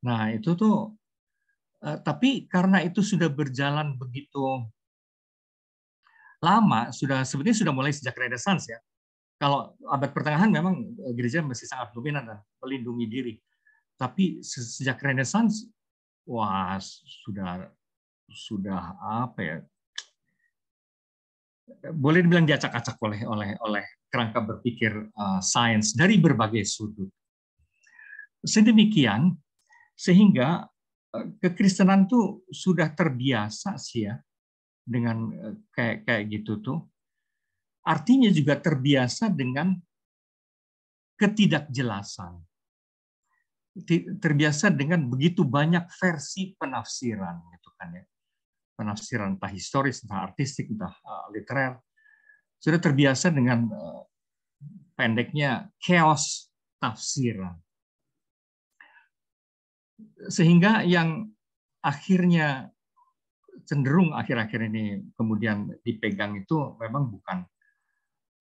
Nah itu tuh, tapi karena itu sudah berjalan begitu lama, sebetulnya sudah mulai sejak Renaissance ya. Kalau abad pertengahan memang gereja masih sangat dominan dan melindungi diri. Tapi sejak Renaissance, wah sudah apa ya? Boleh dibilang diacak-acak oleh kerangka berpikir sains dari berbagai sudut. Sedemikian sehingga kekristenan tuh sudah terbiasa sih ya dengan kayak gitu tuh. Artinya juga terbiasa dengan ketidakjelasan. Terbiasa dengan begitu banyak versi penafsiran gitu kan ya. Penafsiran entah historis, entah artistik, entah literer. Sudah terbiasa dengan pendeknya chaos tafsiran. Sehingga yang akhirnya cenderung akhir-akhir ini kemudian dipegang itu memang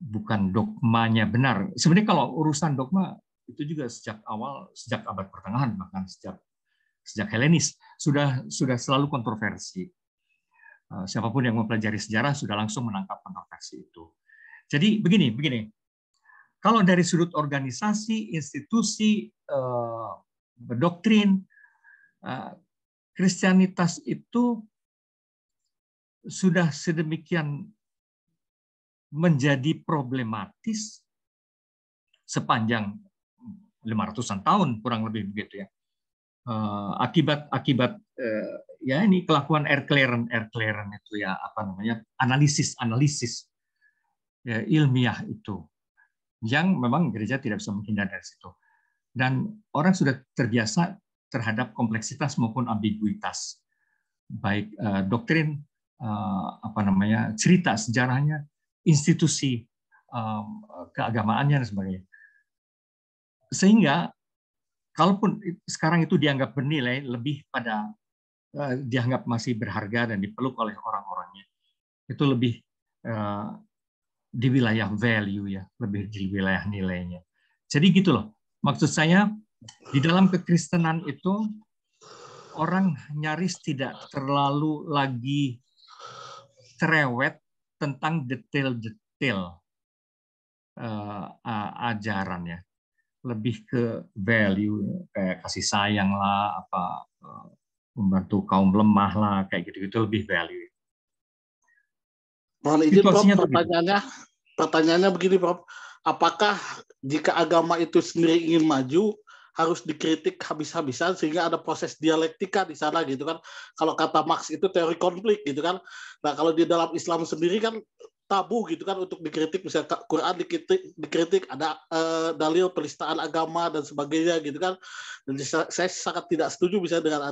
bukan dogmanya benar. Sebenarnya kalau urusan dogma itu juga sejak abad pertengahan, bahkan sejak Helenis sudah selalu kontroversi. Siapapun yang mempelajari sejarah sudah langsung menangkap kontroversi itu. Jadi begini. Kalau dari sudut organisasi, institusi, doktrin, Kristianitas itu sudah sedemikian menjadi problematis sepanjang 500-an tahun kurang lebih begitu ya. Akibat ya ini kelakuan Erklären itu ya, apa namanya, analisis ya, ilmiah itu yang memang gereja tidak bisa menghindar dari situ, dan orang sudah terbiasa terhadap kompleksitas maupun ambiguitas baik doktrin, apa namanya, cerita sejarahnya, institusi keagamaannya dan sebagainya. Sehingga kalaupun sekarang itu dianggap bernilai, lebih pada dianggap masih berharga dan dipeluk oleh orang-orangnya, itu lebih di wilayah value ya, lebih di wilayah nilainya. Jadi gitu loh. Maksud saya di dalam kekristenan itu orang nyaris tidak terlalu lagi cerewet tentang detail-detail ajarannya, lebih ke value, kayak kasih sayang lah, apa membantu kaum lemah lah, kayak gitu-gitu, lebih value. Mohon izin, Prof, pertanyaannya begini, Prof. Apakah jika agama itu sendiri ingin maju, harus dikritik habis-habisan sehingga ada proses dialektika di sana gitu kan? Kalau kata Marx itu teori konflik gitu kan. Nah, kalau di dalam Islam sendiri kan tabu gitu kan untuk dikritik, misalnya Quran dikritik ada dalil penistaan agama dan sebagainya gitu kan. Dan saya sangat tidak setuju misalnya dengan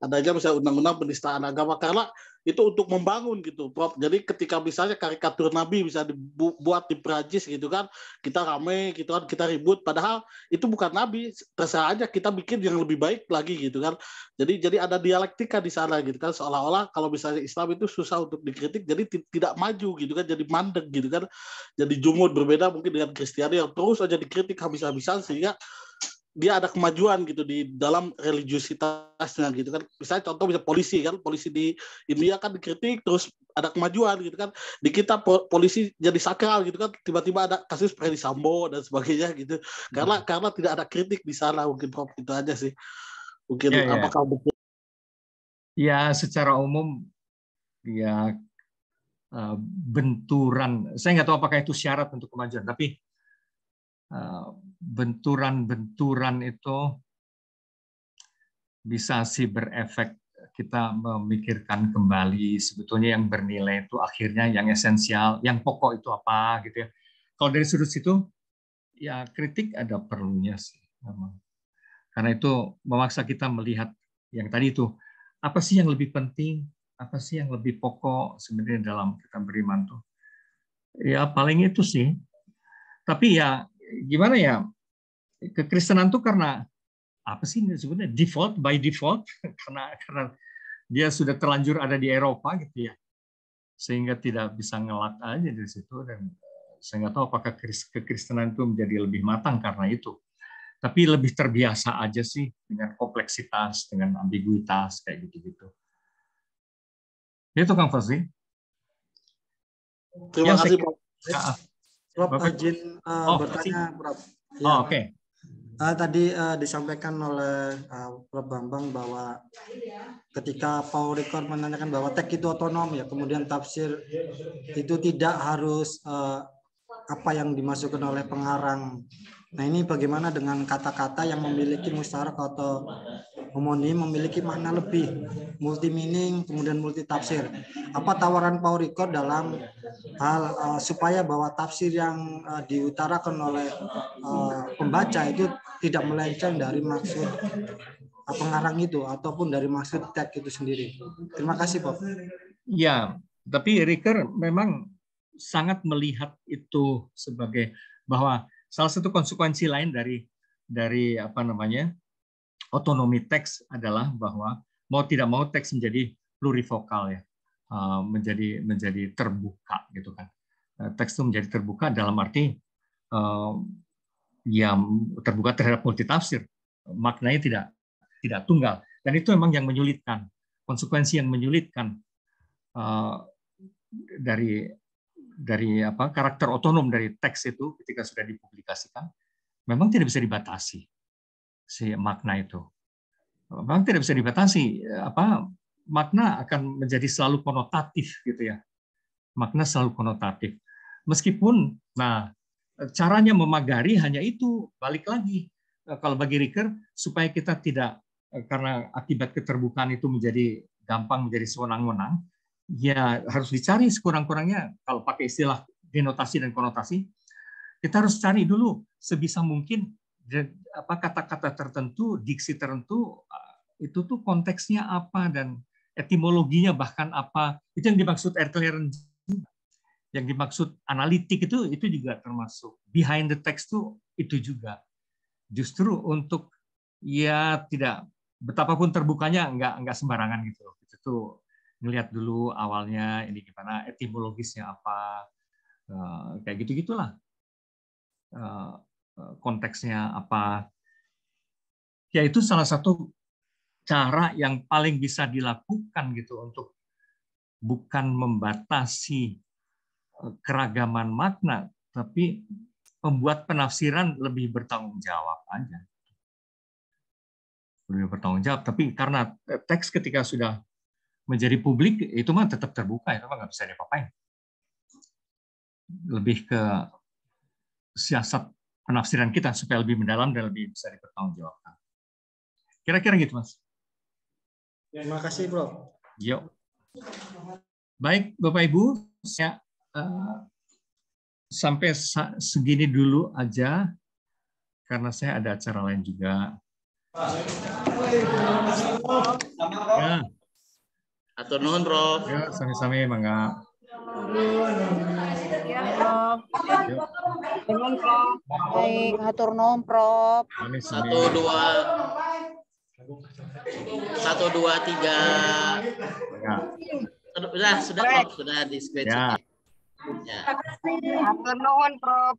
adanya misalnya undang-undang penistaan agama, karena itu untuk membangun gitu, Prof. Jadi ketika misalnya karikatur Nabi bisa dibuat di Perancis gitu kan, kita rame gitu kan, kita ribut, padahal itu bukan Nabi, terserah aja kita bikin yang lebih baik lagi gitu kan. Jadi ada dialektika di sana gitu kan, seolah-olah kalau misalnya Islam itu susah untuk dikritik, jadi tidak maju gitu kan, jadi mandek gitu kan, jadi jumud, berbeda mungkin dengan Kristiani yang terus aja dikritik habis-habisan sehingga dia ada kemajuan gitu di dalam religiusitasnya gitu kan. Misalnya contoh bisa polisi kan, polisi di India kan dikritik terus ada kemajuan gitu kan. Di kita polisi jadi sakral gitu kan, tiba-tiba ada kasus Freddy Sambo dan sebagainya gitu. Karena tidak ada kritik di sana, mungkin Prof, itu aja sih. Mungkin ya, apakah betul? Ya, secara umum ya benturan, saya nggak tahu apakah itu syarat untuk kemajuan, tapi benturan-benturan itu bisa sih berefek kita memikirkan kembali sebetulnya yang bernilai itu akhirnya yang esensial, yang pokok itu apa gitu ya. Kalau dari sudut situ ya kritik ada perlunya sih memang. Karena itu memaksa kita melihat yang tadi itu, apa sih yang lebih penting, apa sih yang lebih pokok sebenarnya dalam kita beriman tuh. Ya paling itu sih. Tapi ya gimana ya, kekristenan tuh karena apa sih sebenarnya by default karena dia sudah terlanjur ada di Eropa gitu ya, sehingga tidak bisa ngelak aja dari situ, dan saya nggak tahu apakah kekristenan itu menjadi lebih matang karena itu, tapi lebih terbiasa aja sih dengan kompleksitas, dengan ambiguitas kayak gitu-gitu. Itu Kang Fazli. Terima kasih, Prof. Prof, izin bertanya, Prof. Ya, Oke. Tadi disampaikan oleh Prof. Bambang bahwa ketika Paul Ricoeur menanyakan bahwa teks itu otonom ya, kemudian tafsir itu tidak harus apa yang dimasukkan oleh pengarang. Nah, ini bagaimana dengan kata-kata yang memiliki musyarak atau homonim, memiliki makna lebih, multi meaning, kemudian multi tafsir. Apa tawaran Paul Ricoeur dalam hal supaya bahwa tafsir yang diutarakan oleh pembaca itu tidak melenceng dari maksud pengarang itu ataupun dari maksud teks itu sendiri. Terima kasih, Prof. Ya, tapi Ricoeur memang sangat melihat itu sebagai bahwa salah satu konsekuensi lain dari apa namanya otonomi teks adalah bahwa mau tidak mau teks menjadi plurivokal ya, menjadi terbuka gitu kan. Teks itu menjadi terbuka dalam arti ya terbuka terhadap multitafsir, maknanya tidak tunggal, dan itu memang yang menyulitkan, konsekuensi yang menyulitkan dari apa karakter otonom dari teks itu ketika sudah dipublikasikan memang tidak bisa dibatasi si makna itu. Memang tidak bisa dibatasi, apa makna akan menjadi selalu konotatif gitu ya. Makna selalu konotatif. Meskipun, nah, caranya memagari hanya itu, balik lagi. Kalau bagi Ricoeur, supaya kita tidak, karena akibat keterbukaan itu menjadi gampang menjadi sewenang-wenang, ya harus dicari sekurang-kurangnya, kalau pakai istilah denotasi dan konotasi, kita harus cari dulu sebisa mungkin kata-kata tertentu, diksi tertentu, itu tuh konteksnya apa dan etimologinya bahkan apa. Itu yang dimaksud Erklären. Yang dimaksud analitik itu juga termasuk. Behind the text itu juga. Justru untuk ya tidak betapapun terbukanya nggak sembarangan gitu. Itu tuh ngelihat dulu awalnya ini gimana, etimologisnya apa, kayak gitu-gitulah. Konteksnya apa. Ya itu salah satu cara yang paling bisa dilakukan gitu untuk bukan membatasi keragaman makna, tapi membuat penafsiran lebih bertanggung jawab aja. Lebih bertanggung jawab, tapi karena teks ketika sudah menjadi publik, itu mah tetap terbuka, itu mah nggak bisa diapa-apain. Lebih ke siasat penafsiran kita supaya lebih mendalam dan lebih bisa dipertanggungjawabkan. Kira-kira gitu, Mas. Terima kasih, Bro. Yuk. Baik, Bapak Ibu, saya sampai segini dulu aja karena saya ada acara lain juga. Ya. Atur nuhun, Prof. Ya, sami-sami, mangga. Ya, Prof. Nuhun, Prof. Baik, hatur nuhun, Prof. 1, 2, 3. Ya. Sudah, Prof. Sudah di screenshot. Ya. Hatur nuhun, Prof.